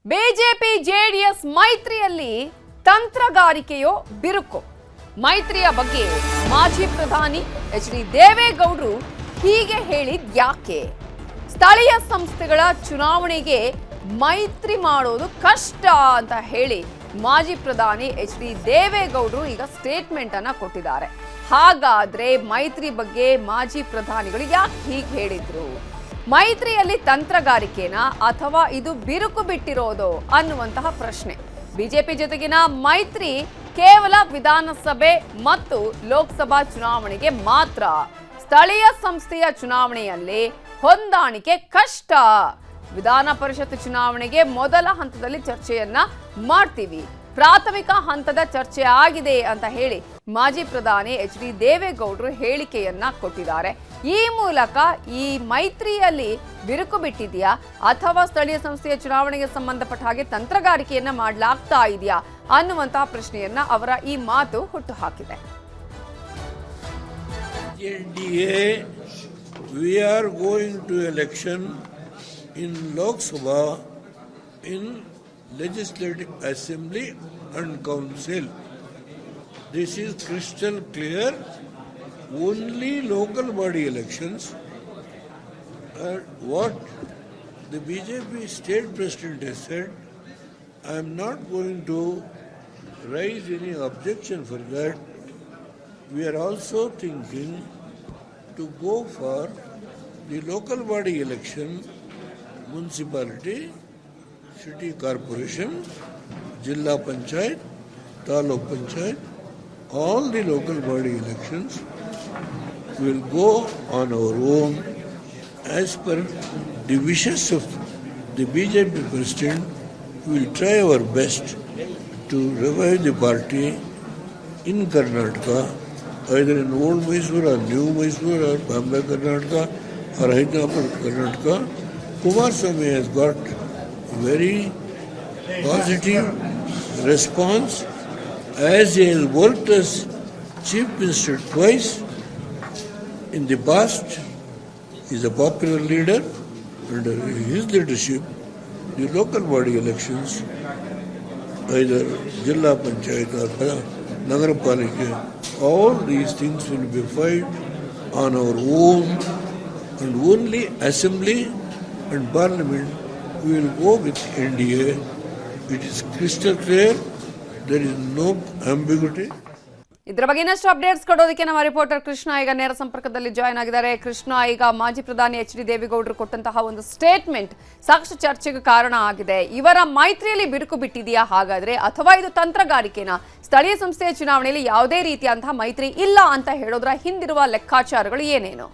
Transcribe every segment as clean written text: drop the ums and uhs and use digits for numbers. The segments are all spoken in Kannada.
ಬಿಜೆಪಿ ಜೆಡಿಎಸ್ ಮೈತ್ರಿಯಲ್ಲಿ ತಂತ್ರಗಾರಿಕೆಯೋ ಬಿರುಕು. ಮೈತ್ರಿಯ ಬಗ್ಗೆ ಮಾಜಿ ಪ್ರಧಾನಿ ಎಚ್.ಡಿ. ದೇವೇಗೌಡರು ಹೀಗೆ ಹೇಳಿದ್ ಯಾಕೆ? ಸ್ಥಳೀಯ ಸಂಸ್ಥೆಗಳ ಚುನಾವಣೆಗೆ ಮೈತ್ರಿ ಮಾಡೋದು ಕಷ್ಟ ಅಂತ ಹೇಳಿ ಮಾಜಿ ಪ್ರಧಾನಿ ಎಚ್.ಡಿ. ದೇವೇಗೌಡರು ಈಗ ಸ್ಟೇಟ್ಮೆಂಟ್ ಅನ್ನ ಕೊಟ್ಟಿದ್ದಾರೆ. ಹಾಗಾದ್ರೆ ಮೈತ್ರಿ ಬಗ್ಗೆ ಮಾಜಿ ಪ್ರಧಾನಿಗಳು ಯಾಕೆ ಹೀಗೆ ಹೇಳಿದ್ರು? ಮೈತ್ರಿಯಲ್ಲಿ ತಂತ್ರಗಾರಿಕೆನಾ ಅಥವಾ ಇದು ಬಿರುಕು ಬಿಟ್ಟಿರೋದು ಅನ್ನುವಂತಹ ಪ್ರಶ್ನೆ. ಬಿಜೆಪಿ ಜೊತೆಗಿನ ಮೈತ್ರಿ ಕೇವಲ ವಿಧಾನಸಭೆ ಮತ್ತು ಲೋಕಸಭಾ ಚುನಾವಣೆಗೆ ಮಾತ್ರ. ಸ್ಥಳೀಯ ಸಂಸ್ಥೆಯ ಚುನಾವಣೆಯಲ್ಲಿ ಹೊಂದಾಣಿಕೆ ಕಷ್ಟ. ವಿಧಾನ ಪರಿಷತ್ ಚುನಾವಣೆಗೆ ಮೊದಲ ಹಂತದಲ್ಲಿ ಚರ್ಚೆಯನ್ನ ಮಾಡ್ತೀವಿ, ಪ್ರಾಥಮಿಕ ಹಂತದ ಚರ್ಚೆ ಆಗಿದೆ ಅಂತ ಹೇಳಿ ಮಾಜಿ ಪ್ರಧಾನಿ ಎಚ್.ಡಿ. ದೇವೇಗೌಡರು ಹೇಳಿಕೆಯನ್ನ ಕೊಟ್ಟಿದ್ದಾರೆ. ಈ ಮೂಲಕ ಈ ಮೈತ್ರಿಯಲ್ಲಿ ಬಿರುಕು ಬಿಟ್ಟಿದೆಯಾ ಅಥವಾ ಸ್ಥಳೀಯ ಸಂಸ್ಥೆಯ ಚುನಾವಣೆಗೆ ಸಂಬಂಧಪಟ್ಟ ಹಾಗೆ ತಂತ್ರಗಾರಿಕೆಯನ್ನ ಮಾಡಲಾಗ್ತಾ ಇದೆಯಾ ಅನ್ನುವಂತಹ ಪ್ರಶ್ನೆಯನ್ನ ಅವರ ಈ ಮಾತು ಹುಟ್ಟು ಹಾಕಿದೆ. NDA, we are going to election in Lok Sabha, in Legislative Assembly and Council. This is crystal clear. Only local body elections. What the BJP state president has said, I am not going to raise any objection for that. We are also thinking to go for the local body election, municipality, city corporation, Jilla Panchayat, Taluk Panchayat, all the local body elections will go on our own as per the wishes of the BJP president. We will try our best to revive the party in Karnataka, either in old Mysore or new Mysore or Bombay Karnataka or Hyderabad Karnataka. Kumaraswamy has got very positive response as he has worked as Chief Minister twice in the past. He is a popular leader. Under his leadership, the local body elections, either Jilla Panchayat or Nagarapalika, all these things will be fought on our own, and only Assembly and Parliament we will go with NDA. It is crystal clear. There is no ambiguity. ಇದರ ಬಗ್ಗೆ ಇನ್ನಷ್ಟು ಅಪ್ಡೇಟ್ಸ್ ಕೊಡೋದಕ್ಕೆ ನಮ್ಮ ರಿಪೋರ್ಟರ್ ಕೃಷ್ಣ ಈಗ ನೇರ ಸಂಪರ್ಕದಲ್ಲಿ ಜಾಯ್ನ್ ಆಗಿದ್ದಾರೆ. ಕೃಷ್ಣ, ಈಗ ಮಾಜಿ ಪ್ರಧಾನಿ ಎಚ್.ಡಿ. ದೇವೇಗೌಡರು ಕೊಟ್ಟಂತಹ ಒಂದು ಸ್ಟೇಟ್ಮೆಂಟ್ ಸಾಕಷ್ಟು ಚರ್ಚೆಗೆ ಕಾರಣ ಆಗಿದೆ. ಇವರ ಮೈತ್ರಿಯಲ್ಲಿ ಬಿರುಕು ಬಿಟ್ಟಿದೆಯಾ ಹಾಗಾದ್ರೆ, ಅಥವಾ ಇದು ತಂತ್ರಗಾರಿಕೆನಾ? ಸ್ಥಳೀಯ ಸಂಸ್ಥೆಯ ಚುನಾವಣೆಯಲ್ಲಿ ಯಾವುದೇ ರೀತಿಯಂತಹ ಮೈತ್ರಿ ಇಲ್ಲ ಅಂತ ಹೇಳೋದ್ರ ಹಿಂದಿರುವ ಲೆಕ್ಕಾಚಾರಗಳು ಏನೇನು?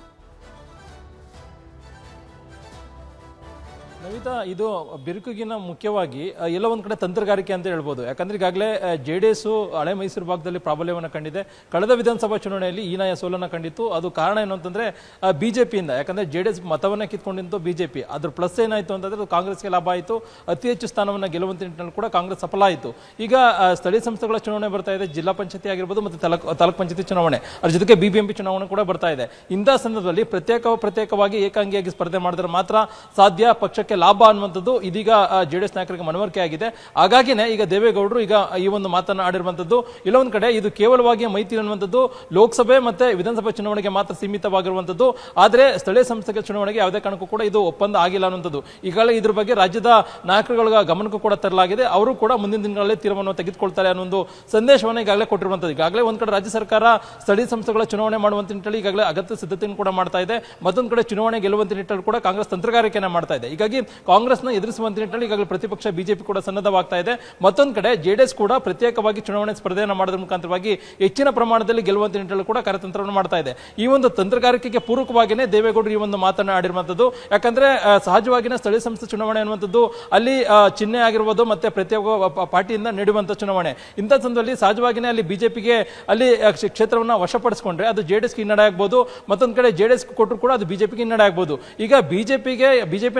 ನವಿತಾ, ಇದು ಬಿರುಕಿಗಿನ ಮುಖ್ಯವಾಗಿ ಎಲ್ಲ ಒಂದು ಕಡೆ ತಂತ್ರಗಾರಿಕೆ ಅಂತ ಹೇಳ್ಬೋದು. ಯಾಕಂದ್ರೆ ಈಗಾಗಲೇ JDS ಹಳೆ ಮೈಸೂರು ಭಾಗದಲ್ಲಿ ಪ್ರಾಬಲ್ಯವನ್ನು ಕಂಡಿದೆ. ಕಳೆದ ವಿಧಾನಸಭಾ ಚುನಾವಣೆಯಲ್ಲಿ ಹೀನಾಯ ಸೋಲನ್ನು ಕಂಡಿತ್ತು. ಅದು ಕಾರಣ ಏನು ಅಂತಂದ್ರೆ ಬಿಜೆಪಿಯಿಂದ. ಯಾಕಂದ್ರೆ JDS ಮತವನ್ನ ಕಿತ್ಕೊಂಡಿದ್ದು ಬಿಜೆಪಿ. ಅದ್ರ ಪ್ಲಸ್ ಏನಾಯ್ತು ಅಂತಂದ್ರೆ ಅದು ಕಾಂಗ್ರೆಸ್ಗೆ ಲಾಭ ಆಯಿತು. ಅತಿ ಹೆಚ್ಚು ಸ್ಥಾನವನ್ನು ಗೆಲ್ಲುವಂತ ನಿಟ್ಟಿನಲ್ಲಿ ಕೂಡ ಕಾಂಗ್ರೆಸ್ ಸಫಲ ಆಯಿತು. ಈಗ ಸ್ಥಳೀಯ ಸಂಸ್ಥೆಗಳ ಚುನಾವಣೆ ಬರ್ತಾ ಇದೆ. ಜಿಲ್ಲಾ ಪಂಚಾಯತಿ ಆಗಿರ್ಬೋದು ಮತ್ತು ತಾಲೂಕ್ ಪಂಚಾಯತಿ ಚುನಾವಣೆ, ಅದ್ರ ಜೊತೆಗೆ BBMP ಚುನಾವಣೆ ಕೂಡ ಬರ್ತಾ ಇದೆ. ಇಂತಹ ಸಂದರ್ಭದಲ್ಲಿ ಪ್ರತ್ಯೇಕವಾಗಿ ಏಕಾಂಗಿಯಾಗಿ ಸ್ಪರ್ಧೆ ಮಾಡಿದ್ರೆ ಮಾತ್ರ ಸಾಧ್ಯ ಪಕ್ಷಕ್ಕೆ ಲಾಭ ಅನ್ನುವಂಥದ್ದು ಇದೀಗ JDS ನಾಯಕರಿಗೆ ಮನವರಿಕೆ ಆಗಿದೆ. ಹಾಗಾಗಿನೇ ಈಗ ದೇವೇಗೌಡರು ಈಗ ಈ ಒಂದು ಮಾತನ್ನು ಆಡಿರುವಂಥದ್ದು. ಇಲ್ಲ ಒಂದ್ ಕಡೆ ಇದು ಕೇವಲವಾಗಿ ಮೈತ್ರಿ ಅನ್ನುವಂಥದ್ದು ಲೋಕಸಭೆ ಮತ್ತೆ ವಿಧಾನಸಭಾ ಚುನಾವಣೆಗೆ ಮಾತ್ರ ಸೀಮಿತವಾಗಿರುವಂಥದ್ದು. ಆದರೆ ಸ್ಥಳೀಯ ಸಂಸ್ಥೆಗಳ ಚುನಾವಣೆಗೆ ಯಾವುದೇ ಕಾರಣಕ್ಕೂ ಕೂಡ ಇದು ಒಪ್ಪಂದ ಆಗಿಲ್ಲ ಅನ್ನುವಂಥದ್ದು. ಈಗಾಗಲೇ ಇದ್ರ ಬಗ್ಗೆ ರಾಜ್ಯದ ನಾಯಕರುಗಳ ಗಮನಕ್ಕೂ ಕೂಡ ತರಲಾಗಿದೆ. ಅವರು ಕೂಡ ಮುಂದಿನ ದಿನಗಳಲ್ಲಿ ತೀರ್ಮಾನವನ್ನು ತೆಗೆದುಕೊಳ್ತಾರೆ ಅನ್ನೋ ಒಂದು ಸಂದೇಶವನ್ನು ಈಗಾಗಲೇ ಕೊಟ್ಟಿರುವಂಥದ್ದು. ಈಗಾಗಲೇ ಒಂದ್ ಕಡೆ ರಾಜ್ಯ ಸರ್ಕಾರ ಸ್ಥಳೀಯ ಸಂಸ್ಥೆಗಳ ಚುನಾವಣೆ ಮಾಡುವಂತ ನಿಟ್ಟಿನಲ್ಲಿ ಈಗಾಗಲೇ ಅಗತ್ಯ ಸಿದ್ಧತೆಯನ್ನು ಕೂಡ ಮಾಡ್ತಾ ಇದೆ. ಮತ್ತೊಂದು ಕಡೆ ಚುನಾವಣೆ ಗೆಲ್ಲುವಂತ ನಿಟ್ಟಿನಲ್ಲಿ ಕೂಡ ಕಾಂಗ್ರೆಸ್ ತಂತ್ರಗಾರಿಕೆಯನ್ನು ಮಾಡ್ತಾ ಇದೆ. ಹೀಗಾಗಿ ಕಾಂಗ್ರೆಸ್ನ ಎದುರಿಸುವಂತ ನಿಟ್ಟಿನಲ್ಲಿ ಈಗಾಗಲೇ ಪ್ರತಿಪಕ್ಷ ಬಿಜೆಪಿ ಕೂಡ ಸನ್ನದ್ಧವಾಗ್ತಾ ಇದೆ. ಮತ್ತೊಂದು ಕಡೆ JDS ಕೂಡ ಪ್ರತ್ಯೇಕವಾಗಿ ಚುನಾವಣೆ ಸ್ಪರ್ಧೆಯನ್ನು ಮಾಡೋದ್ರ ಮುಖಾಂತರವಾಗಿ ಹೆಚ್ಚಿನ ಪ್ರಮಾಣದಲ್ಲಿ ಗೆಲ್ಲುವಂತ ನಿಟ್ಟಿನಲ್ಲಿ ಕೂಡ ಕಾರ್ಯತಂತ್ರವನ್ನು ಮಾಡ್ತಾ ಇದೆ. ಈ ಒಂದು ತಂತ್ರಗಾರಿಕೆಗೆ ಪೂರಕವಾಗಿಯೇ ದೇವೇಗೌಡರು ಈ ಒಂದು ಮಾತನ್ನು ಆಡಿರುವಂತದ್ದು. ಯಾಕಂದ್ರೆ ಸಹಜವಾಗಿನ ಸ್ಥಳೀಯ ಸಂಸ್ಥೆ ಚುನಾವಣೆ ಅನ್ನುವಂಥದ್ದು ಅಲ್ಲಿ ಚಿಹ್ನೆ ಆಗಿರ್ಬೋದು ಮತ್ತೆ ಪ್ರತ್ಯೇಕ ಪಾರ್ಟಿಯಿಂದ ನಡೆಯುವಂತ ಚುನಾವಣೆ. ಇಂಥ ಸಂದರ್ಭದಲ್ಲಿ ಸಹಜವಾಗಿನೇ ಅಲ್ಲಿ ಬಿಜೆಪಿಗೆ ಅಲ್ಲಿ ಕ್ಷೇತ್ರವನ್ನ ವಶಪಡಿಸಿಕೊಂಡ್ರೆ ಅದು JDSಗೆ ಹಿನ್ನಡೆ ಆಗ್ಬೋದು. ಮತ್ತೊಂದು ಕಡೆ JDS ಕೊಟ್ಟರು ಕೂಡ ಅದು ಬಿಜೆಪಿಗೆ ಹಿನ್ನಡೆ ಆಗ್ಬೋದು. ಈಗ ಬಿಜೆಪಿ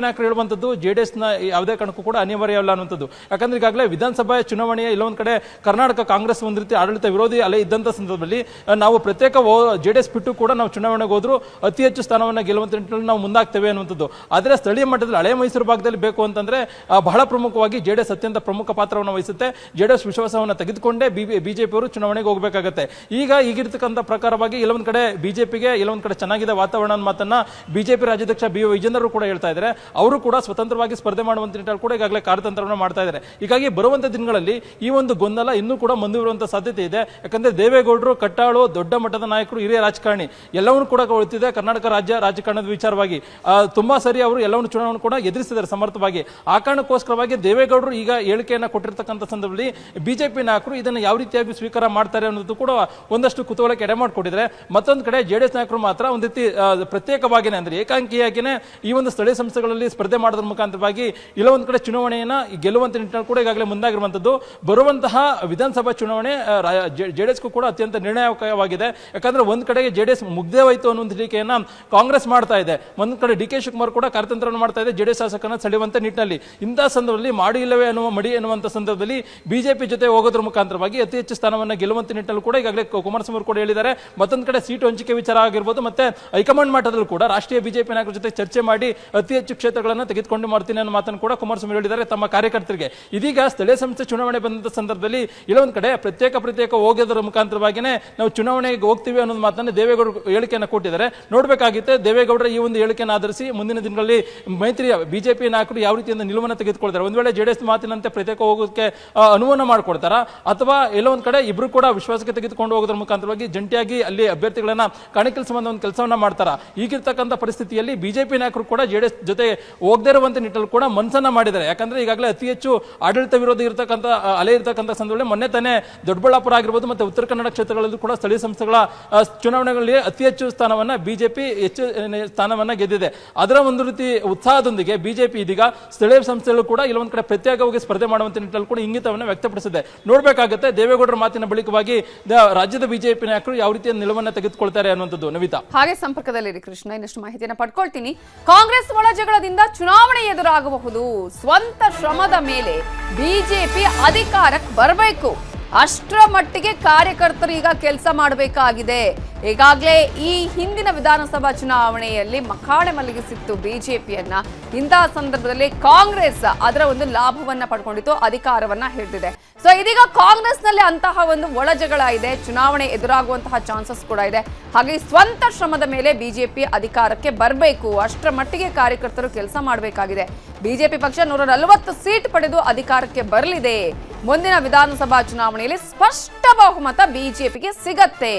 ನಾಯಕರು ಹೇಳುವಂತ ಅನ್ನುವಂಥದ್ದು JDS ನ ಯಾವುದೇ ಕಾರಣಕ್ಕೂ ಕೂಡ ಅನಿವಾರ್ಯ ಅಲ್ಲ ಅನ್ನುವಂಥದ್ದು. ಯಾಕಂದ್ರೆ ಈಗಾಗಲೇ ವಿಧಾನಸಭಾ ಚುನಾವಣೆಯ ಇಲ್ಲೊಂದ್ ಕಡೆ ಕರ್ನಾಟಕ ಕಾಂಗ್ರೆಸ್ ಒಂದ್ ರೀತಿ ಆಡಳಿತ ವಿರೋಧಿ ಅಲೆ ಇದ್ದಂತ ಸಂದರ್ಭದಲ್ಲಿ ನಾವು ಪ್ರತ್ಯೇಕ JDS ಬಿಟ್ಟು ಕೂಡ ನಾವು ಚುನಾವಣೆಗೆ ಹೋದ್ರು ಅತಿ ಹೆಚ್ಚು ಸ್ಥಾನವನ್ನ ಗೆಲ್ಲುವಂತ ನಿಟ್ಟಿನಲ್ಲಿ ನಾವು ಮುಂದಾಗ್ತೇವೆ ಅನ್ನುವಂಥದ್ದು. ಆದ್ರೆ ಸ್ಥಳೀಯ ಮಟ್ಟದಲ್ಲಿ ಹಳೆ ಮೈಸೂರು ಭಾಗದಲ್ಲಿ ಬೇಕು ಅಂತಂದ್ರೆ ಬಹಳ ಪ್ರಮುಖವಾಗಿ JDS ಅತ್ಯಂತ ಪ್ರಮುಖ ಪಾತ್ರವನ್ನು ವಹಿಸುತ್ತೆ. JDS ವಿಶ್ವಾಸವನ್ನ ತೆಗೆದುಕೊಂಡೇ ಬಿಜೆಪಿ ಅವರು ಚುನಾವಣೆಗೆ ಹೋಗಬೇಕಾಗತ್ತೆ. ಈಗಿರ್ತಕ್ಕಂಥ ಪ್ರಕಾರವಾಗಿ ಎಲ್ಲೊಂದ್ ಕಡೆ ಬಿಜೆಪಿಗೆ ಎಲ್ಲೊಂದ್ ಕಡೆ ಚೆನ್ನಾಗಿದೆ ವಾತಾವರಣ ಮಾತನ್ನ ಬಿಜೆಪಿ ರಾಜ್ಯಾಧ್ಯಕ್ಷ BY ವಿಜೇಂದ್ರ ಕೂಡ ಹೇಳ್ತಾ ಇದ್ದಾರೆ. ಅವರು ಕೂಡ ಸ್ವತಂತ್ರವಾಗಿ ಸ್ಪರ್ಧೆ ಮಾಡುವಂತ ನಿಟ್ಟಿನಲ್ಲಿ ಕೂಡ ಈಗಾಗಲೇ ಕಾರ್ಯತಂತ್ರವನ್ನು ಮಾಡ್ತಾ ಇದ್ದಾರೆ. ಹೀಗಾಗಿ ಬರುವಂತ ದಿನಗಳಲ್ಲಿ ಈ ಒಂದು ಗೊಂದಲ ಇನ್ನೂ ಕೂಡ ಮುಂದುವರುವಂತ ಸಾಧ್ಯತೆ ಇದೆ. ಯಾಕಂದ್ರೆ ದೇವೇಗೌಡರು ಕಟ್ಟಾಳು ದೊಡ್ಡ ಮಟ್ಟದ ನಾಯಕರು, ಹಿರಿಯ ರಾಜಕಾರಣಿ ಎಲ್ಲವನ್ನೂ ಕೂಡ ಉಳಿತಿದೆ ಕರ್ನಾಟಕ ರಾಜಕಾರಣದ ವಿಚಾರವಾಗಿ ತುಂಬಾ ಸರಿ ಅವರು ಎಲ್ಲವನ್ನು ಚುನಾವಣೆ ಕೂಡ ಎದುರಿಸಿದ್ದಾರೆ ಸಮರ್ಥವಾಗಿ. ಆ ಕಾರಣಕ್ಕೋಸ್ಕರವಾಗಿ ದೇವೇಗೌಡರು ಈಗ ಹೇಳಿಕೆಯನ್ನ ಕೊಟ್ಟಿರ್ತಕ್ಕಂಥ ಸಂದರ್ಭದಲ್ಲಿ ಬಿಜೆಪಿ ನಾಯಕರು ಇದನ್ನು ಯಾವ ರೀತಿಯಾಗಿ ಸ್ವೀಕಾರ ಮಾಡ್ತಾರೆ ಅನ್ನೋದು ಕೂಡ ಒಂದಷ್ಟು ಕುತೂಹಲಕ್ಕೆ ಎಡೆ ಮಾಡಿಕೊಟ್ಟಿದ್ದಾರೆ. ಮತ್ತೊಂದು ಕಡೆ JDS ನಾಯಕರು ಮಾತ್ರ ಒಂದು ರೀತಿ ಪ್ರತ್ಯೇಕವಾಗಿನೇ ಅಂದ್ರೆ ಏಕಾಂಗಿಯಾಗಿನೇ ಈ ಒಂದು ಸ್ಥಳೀಯ ಸಂಸ್ಥೆಗಳಲ್ಲಿ ಸ್ಪರ್ಧೆ ಮಾಡೋದ್ರ ಮುಖಾಂತರವಾಗಿ ಇಲ್ಲೊಂದು ಕಡೆ ಚುನಾವಣೆಯನ್ನ ಗೆಲ್ಲುವಂತ ನಿಟ್ಟಿನಲ್ಲಿ ಕೂಡ ಈಗಾಗಲೇ ಮುಂದಾಗಿರುವಂತದ್ದು. ಬರುವಂತಹ ವಿಧಾನಸಭಾ ಚುನಾವಣೆ JDSಗೂ ಕೂಡ ಅತ್ಯಂತ ನಿರ್ಣಾಯಕವಾಗಿದೆ. ಯಾಕಂದ್ರೆ ಒಂದ್ ಕಡೆಗೆ JDS ಮುಗ್ಧವಾಯಿತು ಅನ್ನೋ ಹೇಳಿಕೆಯನ್ನ ಕಾಂಗ್ರೆಸ್ ಮಾಡ್ತಾ ಇದೆ, ಒಂದ್ ಕಡೆ DK ಶಿವಕುಮಾರ್ ಕೂಡ ಕಾರ್ಯತಂತ್ರವನ್ನು ಮಾಡ್ತಾ ಇದೆ JDS ಶಾಸಕರನ್ನ ಸೆಳೆಯುವಂತ ನಿಟ್ಟಿನಲ್ಲಿ. ಇಂತಹ ಸಂದರ್ಭದಲ್ಲಿ ಮಾಡಿ ಇಲ್ಲವೇ ಅನ್ನುವ ಮಡಿ ಎನ್ನುವಂತ ಸಂದರ್ಭದಲ್ಲಿ ಬಿಜೆಪಿ ಜೊತೆ ಹೋಗೋದ್ರ ಮುಖಾಂತರವಾಗಿ ಅತಿ ಹೆಚ್ಚು ಸ್ಥಾನವನ್ನ ಗೆಲ್ಲುವಂತ ನಿಟ್ಟಿನಲ್ಲಿ ಕೂಡ ಈಗಾಗಲೇ ಕುಮಾರಸ್ವಾಮಿ ಕೂಡ ಹೇಳಿದ್ದಾರೆ. ಮತ್ತೊಂದು ಕಡೆ ಸೀಟು ಹಂಚಿಕೆ ವಿಚಾರ ಆಗಿರ್ಬೋದು, ಮತ್ತೆ ಹೈಕಮಾಂಡ್ ಮಟ್ಟದಲ್ಲೂ ಕೂಡ ರಾಷ್ಟ್ರೀಯ ಬಿಜೆಪಿ ನಾಯಕರ ಜೊತೆ ಚರ್ಚೆ ಮಾಡಿ ಅತಿ ಹೆಚ್ಚು ಕ್ಷೇತ್ರಗಳನ್ನ ತೆಗೆದುಕೊಂಡು ಮಾಡ್ತೀನಿ ಅನ್ನೋ ಮಾತನ್ನು ಕೂಡ ಕುಮಾರಸ್ವಾಮಿ ಹೇಳಿದ್ದಾರೆ ತಮ್ಮ ಕಾರ್ಯಕರ್ತರಿಗೆ. ಇದೀಗ ಸ್ಥಳೀಯ ಸಂಸ್ಥೆ ಚುನಾವಣೆ ಬಂದಂತ ಸಂದರ್ಭದಲ್ಲಿ ಇಲ್ಲೊಂದ್ ಕಡೆ ಪ್ರತ್ಯೇಕ ಹೋಗೋದ್ರ ಮುಖಾಂತರವಾಗಿನೇ ನಾವು ಚುನಾವಣೆಗೆ ಹೋಗ್ತೀವಿ ಅನ್ನೋದು ಮಾತನ್ನ ದೇವೇಗೌಡರು ಹೇಳಿಕೆಯನ್ನು ಕೊಟ್ಟಿದ್ದಾರೆ. ನೋಡ್ಬೇಕಾಗಿತ್ತೆ ದೇವೇಗೌಡರ ಈ ಒಂದು ಹೇಳಿಕೆಯನ್ನು ಆಧರಿಸಿ ಮುಂದಿನ ದಿನಗಳಲ್ಲಿ ಮೈತ್ರಿಯ ಬಿಜೆಪಿ ನಾಯಕರು ಯಾವ ರೀತಿಯಿಂದ ನಿಲುವನ್ನು ತೆಗೆದುಕೊಳ್ತಾರೆ. ಒಂದ್ ವೇಳೆ JDS ಮಾತಿನಂತೆ ಪ್ರತ್ಯೇಕ ಹೋಗೋದಕ್ಕೆ ಅನುವನ್ನು ಮಾಡ್ಕೊಡ್ತಾರ, ಅಥವಾ ಎಲ್ಲೋ ಒಂದ್ ಕಡೆ ಇಬ್ರು ಕೂಡ ವಿಶ್ವಾಸಕ್ಕೆ ತೆಗೆದುಕೊಂಡು ಹೋಗೋದ್ರ ಮುಖಾಂತರವಾಗಿ ಜಂಟಿಯಾಗಿ ಅಲ್ಲಿ ಅಭ್ಯರ್ಥಿಗಳನ್ನ ಕಣಕ್ಕಿಳಿಸುವಂತ ಒಂದು ಕೆಲಸವನ್ನ ಮಾಡ್ತಾರ. ಈಗಿರ್ತಕ್ಕಂಥ ಪರಿಸ್ಥಿತಿಯಲ್ಲಿ ಬಿಜೆಪಿ ನಾಯಕರು ಕೂಡ JDS ಜೊತೆ ಹೋಗದೇ ಇರುವಂತ ನಿಟ್ಟಲ್ಲಿ ಕೂಡ ಮನಸ್ಸನ್ನ ಮಾಡಿದ್ದಾರೆ. ಯಾಕಂದ್ರೆ ಈಗಾಗಲೇ ಅತಿ ಹೆಚ್ಚು ಆಡಳಿತ ವಿರೋಧಿ ಇರತಕ್ಕಂಥ ಅಲೆ ಇರತಕ್ಕಂಥ ಸಂದರ್ಭದಲ್ಲಿ ಮೊನ್ನೆ ತಾನೇ ದೊಡ್ಡಬಳ್ಳಾಪುರ ಆಗಿರ್ಬೋದು ಮತ್ತೆ ಉತ್ತರ ಕನ್ನಡ ಕ್ಷೇತ್ರಗಳಲ್ಲೂ ಕೂಡ ಸ್ಥಳೀಯ ಸಂಸ್ಥೆಗಳ ಚುನಾವಣೆಗಳಲ್ಲಿ ಅತಿ ಹೆಚ್ಚು ಸ್ಥಾನವನ್ನ ಬಿಜೆಪಿ ಹೆಚ್ಚು ಸ್ಥಾನವನ್ನ ಗೆದ್ದಿದೆ. ಅದರ ಒಂದು ರೀತಿ ಉತ್ಸಾಹದೊಂದಿಗೆ ಬಿಜೆಪಿ ಇದೀಗ ಸ್ಥಳೀಯ ಸಂಸ್ಥೆಗಳು ಕೂಡ ಇಲ್ಲೊಂದ್ ಕಡೆ ಪ್ರತ್ಯೇಕವಾಗಿ ಸ್ಪರ್ಧೆ ಮಾಡುವಂತ ನಿಟ್ಟಿನಲ್ಲಿ ಕೂಡ ಇಂಗಿತವನ್ನು ವ್ಯಕ್ತಪಡಿಸಿದೆ. ನೋಡ್ಬೇಕಾಗುತ್ತೆ ದೇವೇಗೌಡರ ಮಾತಿನ ಬಳಿಕವಾಗಿ ರಾಜ್ಯದ ಬಿಜೆಪಿ ನಾಯಕರು ಯಾವ ರೀತಿಯ ನಿಲುವನ್ನು ತೆಗೆದುಕೊಳ್ತಾರೆ ಅನ್ನುವಂಥದ್ದು. ನವಿತಾ ಹಾಗೆ ಸಂಪರ್ಕದಲ್ಲಿರಿ ಕೃಷ್ಣ, ಇನ್ನಷ್ಟು ಮಾಹಿತಿಯನ್ನು ಪಡ್ಕೊಳ್ತೀನಿ. ಕಾಂಗ್ರೆಸ್ ಒಳಜಗಳದಿಂದ ಚುನಾವಣೆ ಎದುರಾಗಬಹುದು. ಸ್ವಂತ ಶ್ರಮದ ಮೇಲೆ ಬಿಜೆಪಿ ಅಧಿಕಾರಕ್ಕೆ ಬರಬೇಕು, ಅಷ್ಟರ ಮಟ್ಟಿಗೆ ಕಾರ್ಯಕರ್ತರು ಈಗ ಕೆಲಸ ಮಾಡಬೇಕಾಗಿದೆ. ಈಗಾಗಲೇ ಈ ಹಿಂದಿನ ವಿಧಾನಸಭಾ ಚುನಾವಣೆಯಲ್ಲಿ ಮಖಾಡೆ ಮಲಗಿಸಿತ್ತು ಬಿಜೆಪಿಯನ್ನ. ಇಂತಹ ಸಂದರ್ಭದಲ್ಲಿ ಕಾಂಗ್ರೆಸ್ ಅದರ ಒಂದು ಲಾಭವನ್ನ ಪಡ್ಕೊಂಡಿತ್ತು, ಅಧಿಕಾರವನ್ನ ಹಿಡಿದಿದೆ. ಸೊ ಇದೀಗ ಕಾಂಗ್ರೆಸ್ ನಲ್ಲಿ ಅಂತಹ ಒಂದು ಒಳಜಗಳ ಇದೆ, ಚುನಾವಣೆ ಎದುರಾಗುವಂತಹ ಚಾನ್ಸಸ್ ಕೂಡ ಇದೆ. ಹಾಗೆ ಸ್ವಂತ ಶ್ರಮದ ಮೇಲೆ ಬಿಜೆಪಿ ಅಧಿಕಾರಕ್ಕೆ ಬರಬೇಕು, ಅಷ್ಟರ ಮಟ್ಟಿಗೆ ಕಾರ್ಯಕರ್ತರು ಕೆಲಸ ಮಾಡಬೇಕಾಗಿದೆ. ಬಿಜೆಪಿ ಪಕ್ಷ 140 ಸೀಟ್ ಪಡೆದು ಅಧಿಕಾರಕ್ಕೆ ಬರಲಿದೆ. ಮುಂದಿನ ವಿಧಾನಸಭಾ ಚುನಾವಣೆಯಲ್ಲಿ ಸ್ಪಷ್ಟ ಬಹುಮತ ಬಿಜೆಪಿಗೆ ಸಿಗತ್ತೆ.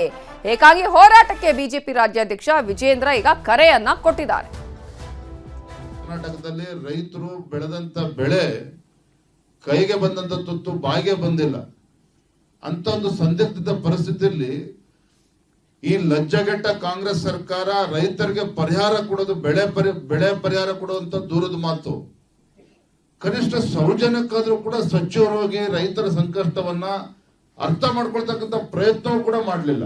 ಏಕಾಂಗಿ ಹೋರಾಟಕ್ಕೆ ಬಿಜೆಪಿ ರಾಜ್ಯಾಧ್ಯಕ್ಷ ವಿಜೇಂದ್ರ ಈಗ ಕರೆಯನ್ನ ಕೊಟ್ಟಿದ್ದಾರೆ. ಕರ್ನಾಟಕದಲ್ಲಿ ರೈತರು ಬೆಳೆದಂತ ಬೆಳೆ ಕೈಗೆ ಬಂದಂತ ತುತ್ತು ಬಾಯಿಗೆ ಬಂದಿಲ್ಲ ಅಂತ ಒಂದು ಸಂದಿಗ್ಧ ಪರಿಸ್ಥಿತಿಯಲ್ಲಿ ಈ ಲಜ್ಜೆಗೆಟ್ಟ ಕಾಂಗ್ರೆಸ್ ಸರ್ಕಾರ ರೈತರಿಗೆ ಪರಿಹಾರ ಕೊಡೋದು, ಬೆಳೆ ಪರಿಹಾರ ಕೊಡುವಂತ ದೂರದ ಮಾತು. ಕನಿಷ್ಠ ಸೌಜನ್ಯಕ್ಕಾದ್ರೂ ಕೂಡ ಸ್ವಚ್ಛವಾಗಿ ರೈತರ ಸಂಕಷ್ಟವನ್ನ ಅರ್ಥ ಮಾಡ್ಕೊಳ್ತಕ್ಕಂಥ ಪ್ರಯತ್ನವೂ ಕೂಡ ಮಾಡಲಿಲ್ಲ.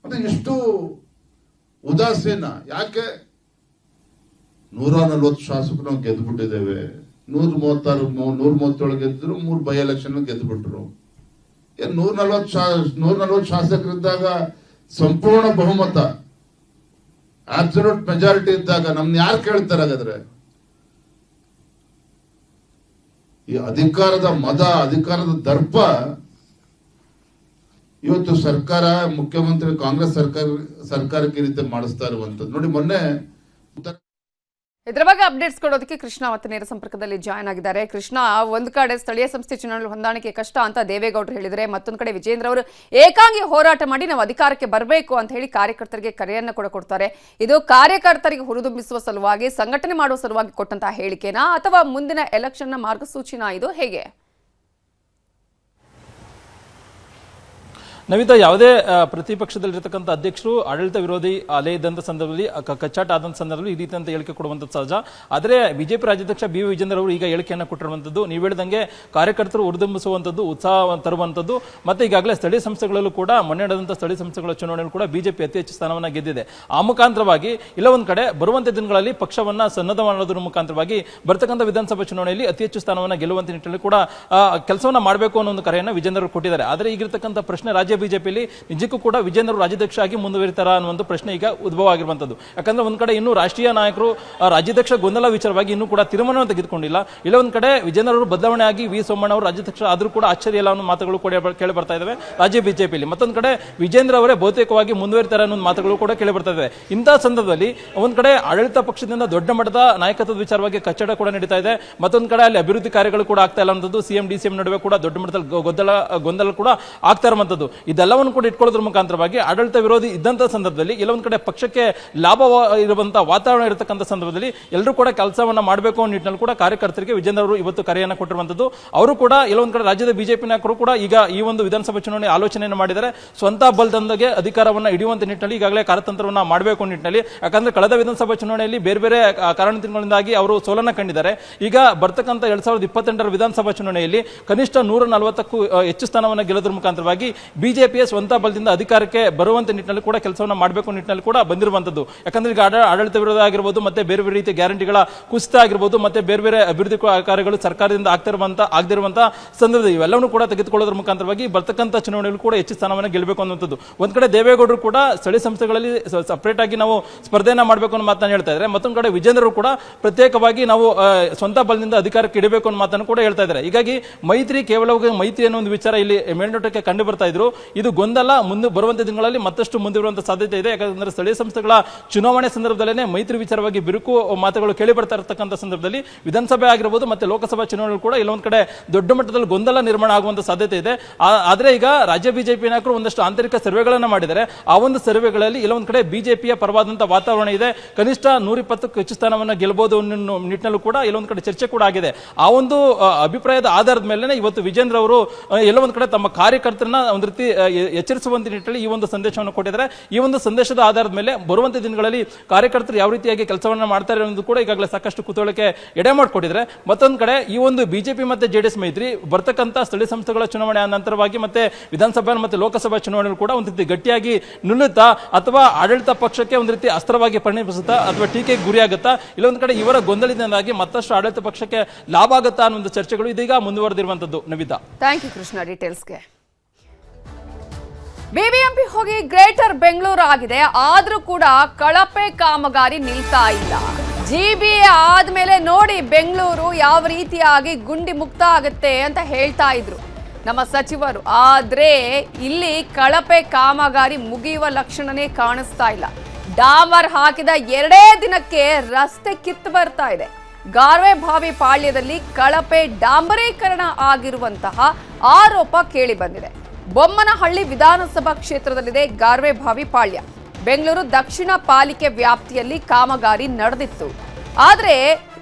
ಮತ್ತೆ ಇಷ್ಟು ಉದಾಸೀನ ಯಾಕೆ? 140 ಶಾಸಕರು ನಾವು ಗೆದ್ದು ಬಿಟ್ಟಿದ್ದೇವೆ. 137 ಗೆದ್ದರು, 3 ಬೈ ಎಲೆಕ್ಷನ್ ಗೆದ್ದು ಬಿಟ್ರು. 140 ಶಾಸಕರಿದ್ದಾಗ ಸಂಪೂರ್ಣ ಬಹುಮತ, ಅಬ್ಸಲ್ಯೂಟ್ ಮೆಜಾರಿಟಿ ಇದ್ದಾಗ ನಮ್ನ ಯಾರು ಕೇಳ್ತಾರೆ? ಹಾಗಾದ್ರೆ ಈ ಅಧಿಕಾರದ ಮದ, ಅಧಿಕಾರದ ದರ್ಪ ಇವತ್ತು ಸರ್ಕಾರ, ಮುಖ್ಯಮಂತ್ರಿ ಕಾಂಗ್ರೆಸ್ ಸರ್ಕಾರಕ್ಕೆ ರೀತಿ ಮಾಡಿಸ್ತಾ ಇರುವಂತದ್ದು ನೋಡಿ. ಮೊನ್ನೆ ಇದರ ಬಗ್ಗೆ ಅಪ್ಡೇಟ್ಸ್ ಕೊಡೋದಕ್ಕೆ ಕೃಷ್ಣ ಮತ್ತೆ ನೇರ ಸಂಪರ್ಕದಲ್ಲಿ ಜಾಯ್ನ್ ಆಗಿದ್ದಾರೆ. ಕೃಷ್ಣ, ಒಂದ್ ಕಡೆ ಸ್ಥಳೀಯ ಸಂಸ್ಥೆ ಚುನಾವಣೆ ಹೊಂದಾಣಿಕೆ ಕಷ್ಟ ಅಂತ ದೇವೇಗೌಡರು ಹೇಳಿದರೆ, ಮತ್ತೊಂದು ಕಡೆ ವಿಜೇಂದ್ರ ಅವರು ಏಕಾಂಗಿ ಹೋರಾಟ ಮಾಡಿ ನಾವು ಅಧಿಕಾರಕ್ಕೆ ಬರಬೇಕು ಅಂತ ಹೇಳಿ ಕಾರ್ಯಕರ್ತರಿಗೆ ಕರೆಯನ್ನ ಕೂಡ ಕೊಡ್ತಾರೆ. ಇದು ಕಾರ್ಯಕರ್ತರಿಗೆ ಹುರಿದುಂಬಿಸುವ ಸಲುವಾಗಿ, ಸಂಘಟನೆ ಮಾಡುವ ಸಲುವಾಗಿ ಕೊಟ್ಟಂತಹ ಹೇಳಿಕೆನಾ ಅಥವಾ ಮುಂದಿನ ಎಲೆಕ್ಷನ್ನ ಮಾರ್ಗಸೂಚಿನಾ? ಇದು ಹೇಗೆ? ನವಿತಾ, ಯಾವುದೇ ಪ್ರತಿಪಕ್ಷದಲ್ಲಿರ್ತಕ್ಕಂಥ ಅಧ್ಯಕ್ಷರು ಆಡಳಿತ ವಿರೋಧಿ ಅಲೆ ಇದ್ದಂಥ ಸಂದರ್ಭದಲ್ಲಿ ಕಚ್ಚಾಟ ಆದಂಥ ಸಂದರ್ಭದಲ್ಲಿ ಈ ರೀತಿ ಅಂತ ಹೇಳಿಕೆ ಕೊಡುವಂಥದ್ದು ಸಹಜ. ಆದರೆ ಬಿಜೆಪಿ ರಾಜ್ಯಾಧ್ಯಕ್ಷ ಬಿ ವಿ ವಿಜೇಂದ್ರ ಅವರು ಈಗ ಹೇಳಿಕೆಯನ್ನು ಕೊಟ್ಟಿರುವಂಥದ್ದು ನೀವು ಹೇಳಿದಂಗೆ ಕಾರ್ಯಕರ್ತರು ಉರಿದುಂಬಿಸುವಂಥದ್ದು, ಉತ್ಸಾಹ ತರುವಂಥದ್ದು, ಮತ್ತೆ ಈಗಾಗಲೇ ಸ್ಥಳೀಯ ಸಂಸ್ಥೆಗಳಲ್ಲೂ ಕೂಡ ಮೊನ್ನೆ ನಡೆದಂಥ ಸ್ಥಳೀಯ ಸಂಸ್ಥೆಗಳ ಚುನಾವಣೆಯಲ್ಲಿ ಕೂಡ ಬಿಜೆಪಿ ಅತಿ ಹೆಚ್ಚು ಸ್ಥಾನವನ್ನು ಗೆದ್ದಿದೆ. ಆ ಮುಖಾಂತರವಾಗಿ ಇಲ್ಲ ಒಂದ್ ಕಡೆ ಬರುವಂತ ದಿನಗಳಲ್ಲಿ ಪಕ್ಷವನ್ನ ಸನ್ನದ್ಧ ಮಾಡೋದ್ರ ಮುಖಾಂತರವಾಗಿ ಬರ್ತಕ್ಕಂಥ ವಿಧಾನಸಭಾ ಚುನಾವಣೆಯಲ್ಲಿ ಅತಿ ಹೆಚ್ಚು ಸ್ಥಾನವನ್ನು ಗೆಲ್ಲುವಂತ ನಿಟ್ಟಿನಲ್ಲಿ ಕೂಡ ಕೆಲಸವನ್ನ ಮಾಡಬೇಕು ಅನ್ನೋ ಒಂದು ಕರೆಯನ್ನು ವಿಜೇಂದ್ರ ಅವರು ಕೊಟ್ಟಿದ್ದಾರೆ. ಆದರೆ ಈಗಿರ್ತಕ್ಕಂಥ ಪ್ರಶ್ನೆ ರಾಜ್ಯ ಬಿಜೆಪಿಯಲ್ಲಿ ನಿಜಕ್ಕೂ ಕೂಡ ವಿಜೇಂದ್ರ ಅವರು ರಾಜ್ಯಾಧ್ಯಕ್ಷ ಆಗಿ ಮುಂದುವರಿತಾರ ಅನ್ನುವಂಥ ಪ್ರಶ್ನೆ ಈಗ ಉದ್ಭವ ಆಗಿರುವಂತದ್ದು. ಯಾಕಂದ್ರೆ ಒಂದ್ ಕಡೆ ಇನ್ನೂ ರಾಷ್ಟ್ರೀಯ ನಾಯಕರು ರಾಜ್ಯಾಧ್ಯಕ್ಷ ಗೊಂದಲ ವಿಚಾರವಾಗಿ ಇನ್ನೂ ಕೂಡ ತೀರ್ಮಾನವನ್ನು ತೆಗೆದುಕೊಂಡಿಲ್ಲ. ಇಲ್ಲ ಒಂದ್ ಕಡೆ ವಿಜೇಂದ್ರ ಅವರು ಬದಲಾವಣೆ ಆಗಿ ವಿ ಸೋಮಣ್ಣ ಅವರು ರಾಜ್ಯಾಧ್ಯಕ್ಷ ಆದ್ರೂ ಕೂಡ ಆಶ್ಚರ್ಯ ಇಲ್ಲ ಅನ್ನೋ ಮಾತುಗಳು ಕೂಡ ಕೇಳಿ ಬರ್ತಾ ಇದಾವೆ ರಾಜ್ಯ ಬಿಜೆಪಿಯಲ್ಲಿ. ಮತ್ತೊಂದ್ ಕಡೆ ವಿಜೇಂದ್ರ ಅವರೇ ಬಹುತೇಕವಾಗಿ ಮುಂದುವರಿತಾರೆ ಅನ್ನೋ ಮಾತುಗಳು ಕೂಡ ಕೇಳಿ ಬರ್ತಾ ಇದಾವೆ. ಇಂತಹ ಸಂದರ್ಭದಲ್ಲಿ ಒಂದ್ ಕಡೆ ಆಡಳಿತ ಪಕ್ಷದಿಂದ ದೊಡ್ಡ ಮಟ್ಟದ ನಾಯಕತ್ವದ ವಿಚಾರವಾಗಿ ಕಚ್ಚಡ ಕೂಡ ನಡೀತಾ ಇದೆ. ಮತ್ತೊಂದ್ ಕಡೆ ಅಲ್ಲಿ ಅಭಿವೃದ್ಧಿ ಕಾರ್ಯಗಳು ಕೂಡ ಆಗ್ತಾ ಇಲ್ಲ ಅನ್ನೋದು, ಸಿಎಂ ಡಿಸಿಎಂ ನಡುವೆ ಕೂಡ ದೊಡ್ಡ ಮಟ್ಟದಲ್ಲಿ ಗೊಂದಲ ಕೂಡ ಆಗ್ತಾ ಇರುವಂತದ್ದು. ಇದೆಲ್ಲವನ್ನು ಕೂಡ ಇಟ್ಕೊಳ್ಳೋದ್ರ ಮುಖಾಂತರವಾಗಿ ಆಡಳಿತ ವಿರೋಧಿ ಇದ್ದಂತ ಸಂದರ್ಭದಲ್ಲಿ ಎಲ್ಲೊಂದ್ ಕಡೆ ಪಕ್ಷಕ್ಕೆ ಲಾಭ ಇರುವಂತಹ ವಾತಾವರಣ ಇರತಕ್ಕಂಥ ಸಂದರ್ಭದಲ್ಲಿ ಎಲ್ಲರೂ ಕೂಡ ಕೆಲಸವನ್ನ ಮಾಡಬೇಕು ಅನ್ನೋ ನಿಟ್ಟಿನಲ್ಲಿ ಕೂಡ ಕಾರ್ಯಕರ್ತರಿಗೆ ವಿಜೇಂದ್ರ ಅವರು ಇವತ್ತು ಕರೆಯನ್ನು ಕೊಟ್ಟಿರುವಂತದ್ದು. ಅವರು ಕೂಡ ಎಲ್ಲೊಂದ್ ಕಡೆ ರಾಜ್ಯದ ಬಿಜೆಪಿ ನಾಯಕರು ಕೂಡ ಈಗ ಈ ಒಂದು ವಿಧಾನಸಭಾ ಚುನಾವಣೆ ಆಲೋಚನೆಯನ್ನು ಮಾಡಿದರೆ ಸ್ವಂತ ಬಲದೊಂದಿಗೆ ಅಧಿಕಾರವನ್ನ ಹಿಡಿಯುವಂತ ನಿಟ್ಟಿನಲ್ಲಿ ಈಗಾಗಲೇ ಕಾರ್ಯತಂತ್ರವನ್ನ ಮಾಡಬೇಕು ಅನ್ನೋ ನಿಟ್ಟಿನಲ್ಲಿ. ಯಾಕಂದ್ರೆ ಕಳೆದ ವಿಧಾನಸಭಾ ಚುನಾವಣೆಯಲ್ಲಿ ಬೇರೆ ಬೇರೆ ಕಾರಣಗಳಿಂದಾಗಿ ಅವರು ಸೋಲನ್ನ ಕಂಡಿದ್ದಾರೆ. ಈಗ ಬರ್ತಕ್ಕಂಥ 2028ರ ವಿಧಾನಸಭಾ ಚುನಾವಣೆಯಲ್ಲಿ ಕನಿಷ್ಠ 140ಕ್ಕೂ ಹೆಚ್ಚು ಸ್ಥಾನವನ್ನು ಗೆಲ್ಲೋದ್ರ ಮುಖಾಂತರವಾಗಿ ಬಿಜೆಪಿಯ ಸ್ವಂತ ಬಲದಿಂದ ಅಧಿಕಾರಕ್ಕೆ ಬರುವಂತ ನಿಟ್ಟಿನಲ್ಲಿ ಕೂಡ ಕೆಲಸವನ್ನ ಮಾಡಬೇಕು ನಿಟ್ಟಿನಲ್ಲಿ ಕೂಡ ಬಂದಿರುವಂತದ್ದು. ಯಾಕಂದ್ರೆ ಈಗ ಆಡಳಿತ ವಿರೋಧ ಆಗಿರ್ಬೋದು, ಮತ್ತೆ ಬೇರೆ ಬೇರೆ ರೀತಿಯ ಗ್ಯಾರಂಟಿಗಳ ಕುಸಿತ ಆಗಿರ್ಬೋದು, ಮತ್ತೆ ಬೇರೆ ಬೇರೆ ಅಭಿವೃದ್ಧಿ ಕಾರ್ಯಗಳು ಸರ್ಕಾರದಿಂದ ಆಗದಿರುವಂತಹ ಸಂದರ್ಭದಲ್ಲಿ ಇವೆಲ್ಲವನ್ನೂ ಕೂಡ ತೆಗೆದುಕೊಳ್ಳೋದ್ರ ಮುಖಾಂತರವಾಗಿ ಬರ್ತಕ್ಕಂಥ ಚುನಾವಣೆಯಲ್ಲಿ ಕೂಡ ಹೆಚ್ಚು ಸ್ಥಾನವನ್ನು ಗೆಲ್ಲಬೇಕು ಅನ್ನುವಂಥದ್ದು. ಒಂದ್ ಕಡೆ ದೇವೇಗೌಡರು ಕೂಡ ಸ್ಥಳೀಯ ಸಂಸ್ಥೆಗಳಲ್ಲಿ ಸಪರೇಟ್ ಆಗಿ ನಾವು ಸ್ಪರ್ಧೆಯನ್ನ ಮಾಡಬೇಕು ಅನ್ನೋ ಮಾತನ್ನು ಹೇಳ್ತಾ ಇದ್ದಾರೆ. ಮತ್ತೊಂದು ಕಡೆ ವಿಜೇಂದ್ರರು ಕೂಡ ಪ್ರತ್ಯೇಕವಾಗಿ ನಾವು ಸ್ವಂತ ಬಲದಿಂದ ಅಧಿಕಾರಕ್ಕೆ ಇಡಬೇಕು ಅನ್ನೋ ಮಾತನ್ನು ಕೂಡ ಹೇಳ್ತಾ ಇದ್ದಾರೆ. ಹೀಗಾಗಿ ಮೈತ್ರಿ ಕೇವಲ ಮೈತ್ರಿ ಅನ್ನೋ ಒಂದು ವಿಚಾರ ಇಲ್ಲಿ ಮೇಲ್ನೋಟಕ್ಕೆ ಕಂಡು ಬರ್ತಾ ಇದ್ರು. ಇದು ಗೊಂದಲ ಮುಂದೆ ಬರುವಂತ ದಿನಗಳಲ್ಲಿ ಮತ್ತಷ್ಟು ಮುಂದಿರುವಂತಹ ಸಾಧ್ಯತೆ ಇದೆ. ಯಾಕಂದ್ರೆ ಸ್ಥಳೀಯ ಸಂಸ್ಥೆಗಳ ಚುನಾವಣೆ ಸಂದರ್ಭದಲ್ಲೇ ಮೈತ್ರಿ ವಿಚಾರವಾಗಿ ಬಿರುಕು ಮಾತುಗಳು ಕೇಳಿ ಬರ್ತಾ ಇರತಕ್ಕಂಥ ಸಂದರ್ಭದಲ್ಲಿ ವಿಧಾನಸಭೆ ಆಗಿರಬಹುದು ಮತ್ತೆ ಲೋಕಸಭಾ ಚುನಾವಣೆ ಕೂಡ ಇಲ್ಲೊಂದ್ ಕಡೆ ದೊಡ್ಡ ಮಟ್ಟದಲ್ಲಿ ಗೊಂದಲ ನಿರ್ಮಾಣ ಆಗುವಂತ ಸಾಧ್ಯತೆ ಇದೆ. ಆದ್ರೆ ಈಗ ರಾಜ್ಯ ಬಿಜೆಪಿ ನಾಯಕರು ಒಂದಷ್ಟು ಆಂತರಿಕ ಸರ್ವೆಗಳನ್ನ ಮಾಡಿದ್ದಾರೆ. ಆ ಒಂದು ಸರ್ವೆಗಳಲ್ಲಿ ಇಲ್ಲೊಂದ್ ಕಡೆ ಬಿಜೆಪಿಯ ಪರವಾದಂತಹ ವಾತಾವರಣ ಇದೆ. ಕನಿಷ್ಠ 120ಕ್ಕೂ ಹೆಚ್ಚು ಸ್ಥಾನವನ್ನು ಗೆಲ್ಲಬಹುದು ಅನ್ನೋ ನಿಟ್ಟಿನಲ್ಲೂ ಕೂಡ ಇಲ್ಲೊಂದ್ ಕಡೆ ಚರ್ಚೆ ಕೂಡ ಆಗಿದೆ. ಆ ಒಂದು ಅಭಿಪ್ರಾಯದ ಆಧಾರದ ಮೇಲೆ ಇವತ್ತು ವಿಜೇಂದ್ರ ಅವರು ಎಲ್ಲ ಒಂದ್ ಕಡೆ ತಮ್ಮ ಕಾರ್ಯಕರ್ತರನ್ನ ಒಂದ್ ರೀತಿ ಎಚ್ಚರಿಸುವಂತ ನಿಟ್ಟಿನಲ್ಲಿ ಈ ಒಂದು ಸಂದೇಶವನ್ನು ಕೊಟ್ಟಿದ್ದಾರೆ. ಈ ಒಂದು ಸಂದೇಶದ ಆಧಾರದ ಮೇಲೆ ಬರುವಂತ ದಿನಗಳಲ್ಲಿ ಕಾರ್ಯಕರ್ತರು ಯಾವ ರೀತಿಯಾಗಿ ಕೆಲಸವನ್ನ ಮಾಡ್ತಾರೆ ಅನ್ನೋದು ಕೂಡ ಈಗಾಗಲೇ ಸಾಕಷ್ಟು ಕುತೂಹಲಕ್ಕೆ ಎಡೆ ಮಾಡಿಕೊಟ್ಟಿದ್ದಾರೆ. ಮತ್ತೊಂದ್ ಕಡೆ ಈ ಒಂದು ಬಿಜೆಪಿ ಮತ್ತೆ ಜೆಡಿಎಸ್ ಮೈತ್ರಿ ಬರ್ತಕ್ಕಂಥ ಸ್ಥಳೀಯ ಸಂಸ್ಥೆಗಳ ಚುನಾವಣೆ ನಂತರವಾಗಿ ಮತ್ತೆ ವಿಧಾನಸಭಾ ಮತ್ತೆ ಲೋಕಸಭಾ ಚುನಾವಣೆ ಕೂಡ ಒಂದ್ ರೀತಿ ಗಟ್ಟಿಯಾಗಿ ನಿಲ್ಲುತ್ತಾ ಅಥವಾ ಆಡಳಿತ ಪಕ್ಷಕ್ಕೆ ಒಂದ್ ರೀತಿ ಅಸ್ತ್ರವಾಗಿ ಪರಿಣಮಿಸುತ್ತಾ ಅಥವಾ ಟೀಕೆಗೆ ಗುರಿಯಾಗುತ್ತಾ, ಇಲ್ಲೊಂದ್ ಕಡೆ ಇವರ ಗೊಂದಲದಿಂದಾಗಿ ಮತ್ತಷ್ಟು ಆಡಳಿತ ಪಕ್ಷಕ್ಕೆ ಲಾಭ ಆಗುತ್ತಾ ಅನ್ನೋ ಒಂದು ಚರ್ಚೆಗಳು ಇದೀಗ ಮುಂದುವರೆದಿರುವಂತದ್ದು. ನವಿತಾ, ಥ್ಯಾಂಕ್ ಯು ಕೃಷ್ಣ ಡೀಟೇಲ್ಸ್ಗೆ. ಬಿಬಿಎಂಪಿ ಹೋಗಿ ಗ್ರೇಟರ್ ಬೆಂಗಳೂರು ಆಗಿದೆ, ಆದ್ರೂ ಕೂಡ ಕಳಪೆ ಕಾಮಗಾರಿ ನಿಲ್ತಾ ಇಲ್ಲ. ಜಿಬಿಎ ಆದ್ಮೇಲೆ ನೋಡಿ ಬೆಂಗಳೂರು ಯಾವ ರೀತಿಯಾಗಿ ಗುಂಡಿ ಮುಕ್ತ ಆಗುತ್ತೆ ಅಂತ ಹೇಳ್ತಾ ಇದ್ರು ನಮ್ಮ ಸಚಿವರು. ಆದ್ರೆ ಇಲ್ಲಿ ಕಳಪೆ ಕಾಮಗಾರಿ ಮುಗಿಯುವ ಲಕ್ಷಣನೇ ಕಾಣಿಸ್ತಾ ಇಲ್ಲ. ಡಾಮರ್ ಹಾಕಿದ 2 ದಿನಕ್ಕೆ ರಸ್ತೆ ಕಿತ್ತು ಬರ್ತಾ ಇದೆ. ಗಾರ್ವೆ ಬಾವಿ ಪಾಳ್ಯದಲ್ಲಿ ಕಳಪೆ ಡಾಂಬರೀಕರಣ ಆಗಿರುವಂತಹ ಆರೋಪ ಕೇಳಿ ಬಂದಿದೆ. ಬೊಮ್ಮನಹಳ್ಳಿ ವಿಧಾನಸಭಾ ಕ್ಷೇತ್ರದಲ್ಲಿದೆ ಗಾರ್ವೆ ಬಾವಿ ಪಾಳ್ಯ. ಬೆಂಗಳೂರು ದಕ್ಷಿಣ ಪಾಲಿಕೆ ವ್ಯಾಪ್ತಿಯಲ್ಲಿ ಕಾಮಗಾರಿ ನಡೆದಿತ್ತು. ಆದ್ರೆ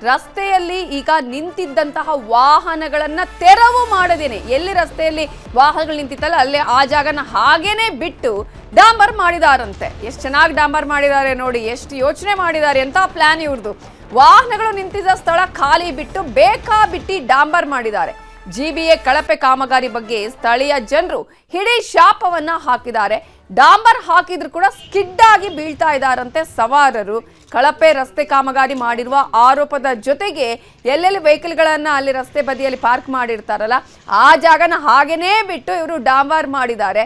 ರಸ್ತೆಯಲ್ಲಿ ಈಗ ನಿಂತಿದ್ದಂತಹ ವಾಹನಗಳನ್ನ ತೆರವು ಮಾಡದೇನೆ, ಎಲ್ಲಿ ರಸ್ತೆಯಲ್ಲಿ ವಾಹನಗಳು ನಿಂತಿತ್ತಲ್ಲ ಅಲ್ಲೇ ಆ ಜಾಗನ ಹಾಗೇನೆ ಬಿಟ್ಟು ಡಾಂಬರ್ ಮಾಡಿದಾರಂತೆ. ಎಷ್ಟು ಚೆನ್ನಾಗಿ ಡಾಂಬರ್ ಮಾಡಿದ್ದಾರೆ ನೋಡಿ, ಎಷ್ಟು ಯೋಚನೆ ಮಾಡಿದ್ದಾರೆ ಅಂತ ಪ್ಲಾನ್ ಇವ್ರದ್ದು. ವಾಹನಗಳು ನಿಂತಿದ್ದ ಸ್ಥಳ ಖಾಲಿ ಬಿಟ್ಟು ಬೇಕಾಬಿಟ್ಟಿ ಡಾಂಬರ್ ಮಾಡಿದ್ದಾರೆ. ಜಿಬಿಎ ಕಳಪೆ ಕಾಮಗಾರಿ ಬಗ್ಗೆ ಸ್ಥಳೀಯ ಜನರು ಹಿಡಿ ಶಾಪವನ್ನ ಹಾಕಿದ್ದಾರೆ. ಡಾಂಬರ್ ಹಾಕಿದ್ರು ಕೂಡ ಸ್ಕಿಡ್ ಆಗಿ ಬೀಳ್ತಾ ಇದ್ದಾರಂತೆ ಸವಾರರು. ಕಳಪೆ ರಸ್ತೆ ಕಾಮಗಾರಿ ಮಾಡಿರುವ ಆರೋಪದ ಜೊತೆಗೆ ಎಲ್ಲೆಲ್ಲಿ ವೆಹಿಕಲ್ಗಳನ್ನ ಅಲ್ಲಿ ರಸ್ತೆ ಬದಿಯಲ್ಲಿ ಪಾರ್ಕ್ ಮಾಡಿರ್ತಾರಲ್ಲ ಆ ಜಾಗನ ಹಾಗೇನೇ ಬಿಟ್ಟು ಇವರು ಡಾಂಬರ್ ಮಾಡಿದ್ದಾರೆ.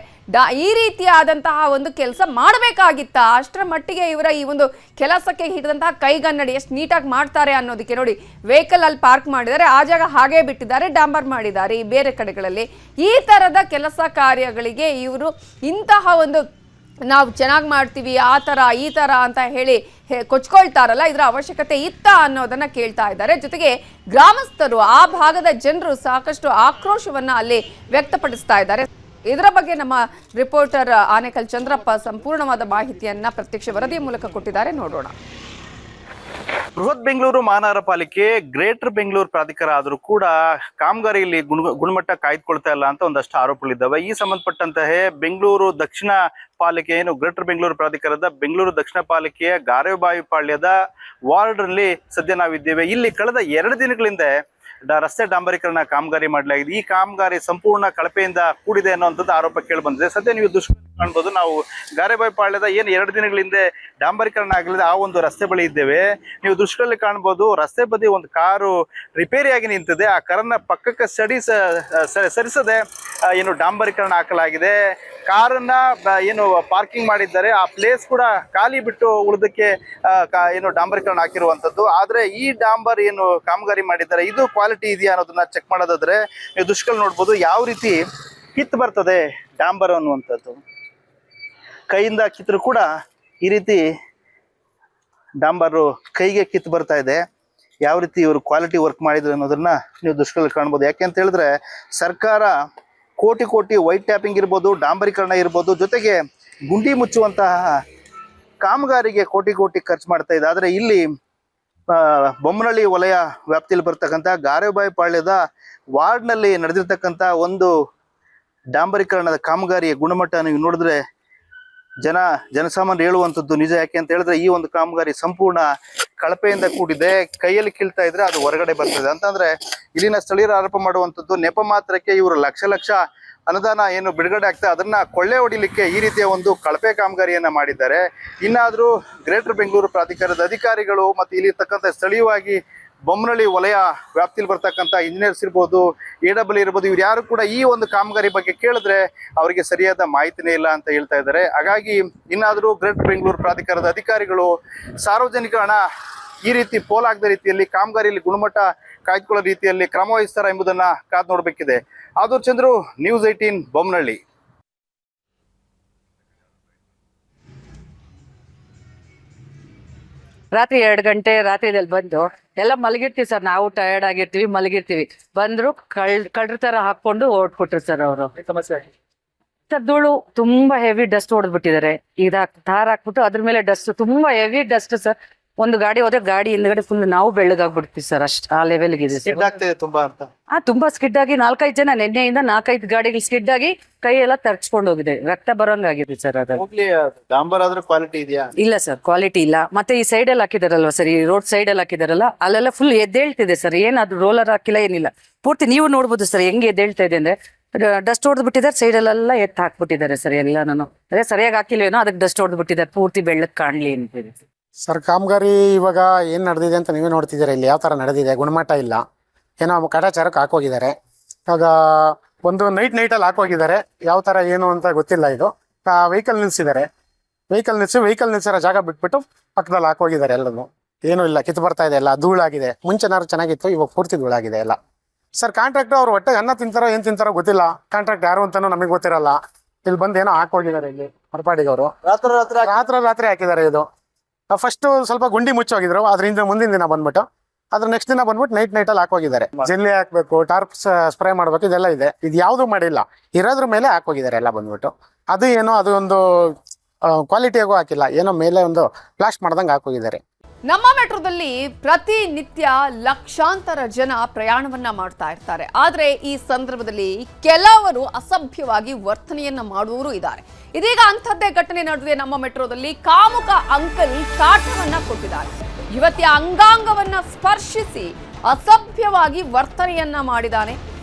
ಈ ರೀತಿಯಾದಂತಹ ಒಂದು ಕೆಲಸ ಮಾಡಬೇಕಾಗಿತ್ತ? ಅಷ್ಟರ ಮಟ್ಟಿಗೆ ಇವರ ಈ ಒಂದು ಕೆಲಸಕ್ಕೆ ಹಿಡಿದಂತಹ ಕೈಗನ್ನಡಿ ಎಷ್ಟು ನೀಟಾಗಿ ಮಾಡ್ತಾರೆ ಅನ್ನೋದಕ್ಕೆ ನೋಡಿ, ವೆಹಿಕಲ್ ಅಲ್ಲಿ ಪಾರ್ಕ್ ಮಾಡಿದ್ದಾರೆ, ಆ ಜಾಗ ಹಾಗೆ ಬಿಟ್ಟಿದ್ದಾರೆ, ಡಾಂಬರ್ ಮಾಡಿದ್ದಾರೆ. ಈ ಬೇರೆ ಕಡೆಗಳಲ್ಲಿ ಈ ತರದ ಕೆಲಸ ಕಾರ್ಯಗಳಿಗೆ ಇವರು ಇಂತಹ ಒಂದು ನಾವು ಚೆನ್ನಾಗಿ ಮಾಡ್ತೀವಿ ಆ ಥರ ಈ ಥರ ಅಂತ ಹೇಳಿ ಕೊಚ್ಕೊಳ್ತಾರಲ್ಲ, ಇದರ ಅವಶ್ಯಕತೆ ಇತ್ತ ಅನ್ನೋದನ್ನ ಕೇಳ್ತಾ ಇದ್ದಾರೆ. ಜೊತೆಗೆ ಗ್ರಾಮಸ್ಥರು, ಆ ಭಾಗದ ಜನರು ಸಾಕಷ್ಟು ಆಕ್ರೋಶವನ್ನ ಅಲ್ಲಿ ವ್ಯಕ್ತಪಡಿಸ್ತಾ ಇದ್ದಾರೆ. ಇದರ ಬಗ್ಗೆ ನಮ್ಮ ರಿಪೋರ್ಟರ್ ಆನೇಕಲ್ ಚಂದ್ರಪ್ಪ ಸಂಪೂರ್ಣವಾದ ಮಾಹಿತಿಯನ್ನ ಪ್ರತ್ಯಕ್ಷ ವರದಿಯ ಮೂಲಕ ಕೊಟ್ಟಿದ್ದಾರೆ, ನೋಡೋಣ. ಬೃಹತ್ ಬೆಂಗಳೂರು ಮಹಾನಗರ ಪಾಲಿಕೆ ಗ್ರೇಟರ್ ಬೆಂಗಳೂರು ಪ್ರಾಧಿಕಾರ ಆದರೂ ಕೂಡ ಕಾಮಗಾರಿಯಲ್ಲಿ ಗುಣಮಟ್ಟ ಕಾಯ್ದುಕೊಳ್ತಾ ಇಲ್ಲ ಅಂತ ಒಂದಷ್ಟು ಆರೋಪಗಳಿದ್ದಾವೆ. ಈ ಸಂಬಂಧಪಟ್ಟಂತಹ ಬೆಂಗಳೂರು ದಕ್ಷಿಣ ಪಾಲಿಕೆ ಏನು ಗ್ರೇಟರ್ ಬೆಂಗಳೂರು ಪ್ರಾಧಿಕಾರದ ಬೆಂಗಳೂರು ದಕ್ಷಿಣ ಪಾಲಿಕೆಯ ಗಾರೆಬಾವಿ ಪಾಳ್ಯದ ವಾರ್ಡ್ ಅಲ್ಲಿ ಸದ್ಯ ನಾವಿದ್ದೇವೆ. ಇಲ್ಲಿ ಕಳೆದ 2 ದಿನಗಳಿಂದ ರಸ್ತೆ ಡಾಂಬರೀಕರಣ ಕಾಮಗಾರಿ ಮಾಡಲಾಗಿದೆ. ಈ ಕಾಮಗಾರಿ ಸಂಪೂರ್ಣ ಕಳಪೆಯಿಂದ ಕೂಡಿದೆ ಅನ್ನುವಂಥದ್ದು ಆರೋಪ ಕೇಳಿ ಬಂದಿದೆ. ಸದ್ಯ ನೀವು ದೃಶ್ಯ ಕಾಣ್ಬೋದು, ನಾವು ಗಾರೆಬಾವಿ ಪಾಳ್ಯದ ಏನು 2 ದಿನಗಳಿಂದ ಡಾಂಬರೀಕರಣ ಆಗಲಿದೆ ಆ ಒಂದು ರಸ್ತೆ ಬಳಿ ಇದ್ದೇವೆ. ನೀವು ದೃಶ್ಯದಲ್ಲಿ ಕಾಣ್ಬೋದು, ರಸ್ತೆ ಬದಿ ಒಂದು ಕಾರು ರಿಪೇರಿಯಾಗಿ ನಿಂತಿದೆ. ಆ ಕಾರನ್ನ ಪಕ್ಕಕ್ಕೆ ಸರಿಸದೆ ಏನು ಡಾಂಬರೀಕರಣ ಹಾಕಲಾಗಿದೆ. ಕಾರನ್ನ ಏನು ಪಾರ್ಕಿಂಗ್ ಮಾಡಿದ್ದಾರೆ, ಆ ಪ್ಲೇಸ್ ಕೂಡ ಖಾಲಿ ಬಿಟ್ಟು ಉಳಿದಕ್ಕೆ ಏನು ಡಾಂಬರೀಕರಣ ಹಾಕಿರುವಂಥದ್ದು. ಆದ್ರೆ ಈ ಡಾಂಬರ್ ಏನು ಕಾಮಗಾರಿ ಮಾಡಿದ್ದಾರೆ ಇದು ಕ್ವಾಲಿಟಿ ಇದೆಯಾ ಅನ್ನೋದನ್ನ ಚೆಕ್ ಮಾಡೋದಾದ್ರೆ ನೀವು ದೃಶ್ಯದಲ್ಲಿ ನೋಡ್ಬೋದು ಯಾವ ರೀತಿ ಕಿತ್ತು ಬರ್ತದೆ ಡಾಂಬರ್ ಅನ್ನುವಂಥದ್ದು. ಕೈಯಿಂದ ಕಿತ್ತರೂ ಕೂಡ ಈ ರೀತಿ ಡಾಂಬರು ಕೈಗೆ ಕಿತ್ತು ಬರ್ತಾ ಇದೆ. ಯಾವ ರೀತಿ ಇವರು ಕ್ವಾಲಿಟಿ ವರ್ಕ್ ಮಾಡಿದ್ರು ಅನ್ನೋದನ್ನ ನೀವು ದೃಶ್ಯದಲ್ಲಿ ಕಾಣ್ಬೋದು. ಯಾಕೆ ಅಂತ ಹೇಳಿದ್ರೆ ಸರ್ಕಾರ ಕೋಟಿ ವೈಟ್ ಟ್ಯಾಪಿಂಗ್ ಇರ್ಬೋದು, ಡಾಂಬರೀಕರಣ ಇರ್ಬೋದು, ಜೊತೆಗೆ ಗುಂಡಿ ಮುಚ್ಚುವಂತಹ ಕಾಮಗಾರಿಗೆ ಕೋಟಿ ಖರ್ಚು ಮಾಡ್ತಾ ಇದೆ. ಆದರೆ ಇಲ್ಲಿ ಬೊಮ್ಮನಹಳ್ಳಿ ವಲಯ ವ್ಯಾಪ್ತಿಯಲ್ಲಿ ಬರ್ತಕ್ಕಂಥ ಗಾರೆಬಾವಿ ಪಾಳ್ಯದ ವಾರ್ಡ್ನಲ್ಲಿ ನಡೆದಿರ್ತಕ್ಕಂಥ ಒಂದು ಡಾಂಬರೀಕರಣದ ಕಾಮಗಾರಿಯ ಗುಣಮಟ್ಟ ನೀವು ನೋಡಿದ್ರೆ ಜನಸಾಮಾನ್ಯರು ಹೇಳುವಂಥದ್ದು ನಿಜ. ಯಾಕೆ ಅಂತ ಹೇಳಿದ್ರೆ ಈ ಒಂದು ಕಾಮಗಾರಿ ಸಂಪೂರ್ಣ ಕಳಪೆಯಿಂದ ಕೂಡಿದೆ. ಕೈಯಲ್ಲಿ ಕೀಳ್ತಾ ಇದ್ರೆ ಅದು ಹೊರಗಡೆ ಬರ್ತದೆ ಅಂತಂದ್ರೆ ಇಲ್ಲಿನ ಸ್ಥಳೀಯರು ಆರೋಪ ಮಾಡುವಂಥದ್ದು ನೆಪ ಮಾತ್ರಕ್ಕೆ ಇವರು ಲಕ್ಷ ಅನುದಾನ ಏನು ಬಿಡುಗಡೆ ಆಗ್ತದೆ ಅದನ್ನ ಕೊಳ್ಳೆ ಹೊಡಿಲಿಕ್ಕೆ ಈ ರೀತಿಯ ಒಂದು ಕಳಪೆ ಕಾಮಗಾರಿಯನ್ನ ಮಾಡಿದ್ದಾರೆ. ಇನ್ನಾದ್ರೂ ಗ್ರೇಟರ್ ಬೆಂಗಳೂರು ಪ್ರಾಧಿಕಾರದ ಅಧಿಕಾರಿಗಳು ಮತ್ತು ಇಲ್ಲಿರ್ತಕ್ಕಂಥ ಸ್ಥಳೀಯವಾಗಿ ಬೊಮ್ಮನಹಳ್ಳಿ ವಲಯ ವ್ಯಾಪ್ತಿಯಲ್ಲಿ ಬರ್ತಕ್ಕಂಥ ಇಂಜಿನಿಯರ್ಸ್ ಇರ್ಬೋದು, AW ಇರ್ಬೋದು, ಇವ್ರು ಯಾರು ಕೂಡ ಈ ಒಂದು ಕಾಮಗಾರಿ ಬಗ್ಗೆ ಕೇಳಿದ್ರೆ ಅವರಿಗೆ ಸರಿಯಾದ ಮಾಹಿತಿನೇ ಇಲ್ಲ ಅಂತ ಹೇಳ್ತಾ ಇದ್ದಾರೆ. ಹಾಗಾಗಿ ಇನ್ನಾದರೂ ಗ್ರೇಟರ್ ಬೆಂಗಳೂರು ಪ್ರಾಧಿಕಾರದ ಅಧಿಕಾರಿಗಳು ಸಾರ್ವಜನಿಕ ಹಣ ಈ ರೀತಿ ಪೋಲಾಗದ ರೀತಿಯಲ್ಲಿ ಕಾಮಗಾರಿಯಲ್ಲಿ ಗುಣಮಟ್ಟ ಕಾಯ್ದುಕೊಳ್ಳೋ ರೀತಿಯಲ್ಲಿ ಕ್ರಮ ವಹಿಸ್ತಾರ ಎಂಬುದನ್ನ ಕಾದು ನೋಡಬೇಕಿದೆ. ಆದೂರ್ ಚಂದ್ರು, ನ್ಯೂಸ್ 18 ಬೊಮ್ಮನಹಳ್ಳಿ. ರಾತ್ರಿ 2 ಗಂಟೆ ರಾತ್ರಿದಲ್ಲಿ ಬಂದು ಎಲ್ಲ ಮಲಗಿರ್ತೀವಿ ಸರ್. ನಾವು ಟಯರ್ಡ್ ಆಗಿರ್ತೀವಿ, ಮಲಗಿರ್ತೀವಿ. ಬಂದ್ರು ಕಳ್ರ ತರ ಹಾಕೊಂಡು ಓಡ್ಕೊಟ್ರು ಸರ್ ಅವರು. ಸರ್ ಧೂಳು ತುಂಬಾ ಹೆವಿ ಡಸ್ಟ್ ಹೊಡೆದ್ಬಿಟ್ಟಿದ್ದಾರೆ. ತಾರ್ ಹಾಕ್ಬಿಟ್ಟು ಅದ್ರ ಮೇಲೆ ಡಸ್ಟ್, ತುಂಬಾ ಹೆವಿ ಡಸ್ಟ್ ಸರ್. ಒಂದು ಗಾಡಿ ಹೋದ್ರೆ ಗಾಡಿ ಹಿಂದ್ಗಡೆ ಫುಲ್ ನಾವು ಬೆಳ್ಳಗಾಗ್ಬಿಡ್ತೀವಿ ಸರ್. ಅಷ್ಟ್ ಆ ಲೆವೆಲ್ಗೆ ಇದೆ ತುಂಬಾ ಅಂತ. ತುಂಬಾ ಸ್ಕಿಡ್ ಆಗಿ 4-5 ಜನ ನಿನ್ನೆಯಿಂದ 4-5 ಗಾಡಿಗಳು ಸ್ಕಿಡ್ ಆಗಿ ಕೈ ಎಲ್ಲ ತರ್ಚ್ಕೊಂಡು ಹೋಗಿದೆ, ರಕ್ತ ಬರೋಂಗಾಗಿದೆ ಸರ್. ಡಾಂಬರ್ ಆದ್ರೂ ಕ್ವಾಲಿಟಿ ಇದೆಯಾ? ಇಲ್ಲ ಸರ್, ಕ್ವಾಲಿಟಿ ಇಲ್ಲ. ಮತ್ತೆ ಈ ಸೈಡ್ ಅಲ್ಲಿ ಹಾಕಿದಾರಲ್ವಾ ಸರ್, ಈ ರೋಡ್ ಸೈಡ್ ಅಲ್ಲಿ ಹಾಕಿದಾರಲ್ಲ, ಅಲ್ಲೆಲ್ಲ ಫುಲ್ ಎದ್ದೇಳ್ತಿದೆ ಸರ್. ಏನಾದ್ರು ರೋಲರ್ ಹಾಕಿಲ್ಲ, ಏನಿಲ್ಲ. ಪೂರ್ತಿ ನೀವು ನೋಡ್ಬೋದು ಸರ್ ಹೆಂಗೆ ಎದ್ದೇಳ್ತಾ ಇದೆ ಅಂದ್ರೆ, ಡಸ್ಟ್ ಹೊಡೆದ್ ಬಿಟ್ಟಿದ್ದಾರೆ. ಸೈಡಲ್ಲೆಲ್ಲ ಎತ್ತು ಹಾಕ್ಬಿಟ್ಟಿದ್ದಾರೆ ಸರ್ ಎಲ್ಲಾನು. ಅದೇ ಸರಿಯಾಗಿ ಹಾಕಿಲ್ವೇನೋ, ಅದಕ್ಕೆ ಡಸ್ಟ್ ಹೊಡೆದ್ ಬಿಟ್ಟಿದ್ದಾರೆ, ಪೂರ್ತಿ ಬೆಳ್ಳಕ್ ಕಾಣ್ಲಿ ಅಂತಿದೆ ಸರ್. ಕಾಮಗಾರಿ ಇವಾಗ ಏನ್ ನಡೆದಿದೆ ಅಂತ ನೀವೇ ನೋಡ್ತಿದ್ದೀರಾ. ಇಲ್ಲಿ ಯಾವ ತರ ನಡೆದಿದೆ, ಗುಣಮಟ್ಟ ಇಲ್ಲ, ಏನೋ ಕಾಟಾಚಾರಕ್ಕೆ ಹಾಕೋಗಿದ್ದಾರೆ. ಇವಾಗ ಒಂದು ನೈಟಲ್ಲಿ ಹಾಕೋಗಿದ್ದಾರೆ. ಯಾವ ತರ ಏನು ಅಂತ ಗೊತ್ತಿಲ್ಲ. ಇದು ವೆಹಿಕಲ್ ನಿಲ್ಸಿದ್ದಾರೆ, ವೆಹಿಕಲ್ ನಿಲ್ಸಿರೋ ಜಾಗ ಬಿಟ್ಬಿಟ್ಟು ಪಕ್ಕದಲ್ಲಿ ಹಾಕೋಗಿದ್ದಾರೆ. ಎಲ್ಲನೂ ಏನೂ ಇಲ್ಲ, ಕಿತ್ತು ಬರ್ತಾ ಇದೆ, ಎಲ್ಲ ಧೂಳಾಗಿದೆ. ಮುಂಚೆನಾರು ಚೆನ್ನಾಗಿತ್ತು, ಇವಾಗ ಪೂರ್ತಿ ಧೂಳಾಗಿದೆ ಎಲ್ಲ. ಸರ್ ಕಾಂಟ್ರಾಕ್ಟ್ ಅವ್ರು ಹೊಟ್ಟೆ ಅನ್ನ ತಿಂತಾರೋ ಏನ್ ತಿಂತಾರೋ ಗೊತ್ತಿಲ್ಲ. ಕಾಂಟ್ರಾಕ್ಟ್ ಯಾರು ಅಂತಾನೂ ನಮಗೆ ಗೊತ್ತಿರಲ್ಲ. ಇಲ್ಲಿ ಬಂದು ಏನೋ ಹಾಕೋಗಿದ್ದಾರೆ ಇಲ್ಲಿ ಹೊರಪಾಡಿಗೆ ಅವರು. ರಾತ್ರಿ ಹಾಕಿದ್ದಾರೆ. ಇದು ಫಸ್ಟ್ ಸ್ವಲ್ಪ ಗುಂಡಿ ಮುಚ್ಚೋಗಿದ್ರು, ಅದರಿಂದ ಮುಂದಿನ ದಿನ ಬಂದ್ಬಿಟ್ಟು ಅದ್ರ ನೆಕ್ಸ್ಟ್ ದಿನ ಬಂದ್ಬಿಟ್ಟು ನೈಟಲ್ಲಿ ಹಾಕೋಗಿದ್ದಾರೆ. ಜಲ್ಲಿ ಹಾಕ್ಬೇಕು, ಟಾರ್ಪ್ ಸ್ಪ್ರೇ ಮಾಡ್ಬೇಕು, ಇದೆಲ್ಲ ಇದೆ. ಇದು ಯಾವ್ದು ಮಾಡಿಲ್ಲ, ಇರೋದ್ರ ಮೇಲೆ ಹಾಕೋಗಿದ್ದಾರೆ ಎಲ್ಲ ಬಂದ್ಬಿಟ್ಟು. ಅದು ಏನೋ ಅದು ಒಂದು ಕ್ವಾಲಿಟಿಯಾಗೂ ಹಾಕಿಲ್ಲ, ಏನೋ ಮೇಲೆ ಒಂದು ಫ್ಲಾಶ್ ಮಾಡ್ದಂಗೆ ಹಾಕೋಗಿದ್ದಾರೆ. ನಮ್ಮ ಮೆಟ್ರೋದಲ್ಲಿ ಪ್ರತಿನಿತ್ಯ ಲಕ್ಷಾಂತರ ಜನ ಪ್ರಯಾಣವನ್ನ ಮಾಡ್ತಾ ಇರ್ತಾರೆ. ಆದರೆ ಈ ಸಂದರ್ಭದಲ್ಲಿ ಕೆಲವರು ಅಸಭ್ಯವಾಗಿ ವರ್ತನೆಯನ್ನ ಮಾಡುವವರು ಇದ್ದಾರೆ. ಇದೀಗ ಅಂಥದ್ದೇ ಘಟನೆ ನಡುವೆ ನಮ್ಮ ಮೆಟ್ರೋದಲ್ಲಿ ಕಾಮುಕ ಅಂಕಲ್ ಕಾಟವನ್ನ ಕೊಟ್ಟಿದ್ದಾರೆ. ಯುವತಿಯ ಅಂಗಾಂಗವನ್ನ ಸ್ಪರ್ಶಿಸಿ ಅಸಭ್ಯವಾಗಿ ವರ್ತನೆಯನ್ನ ಮಾಡಿದ್ದಾನೆ.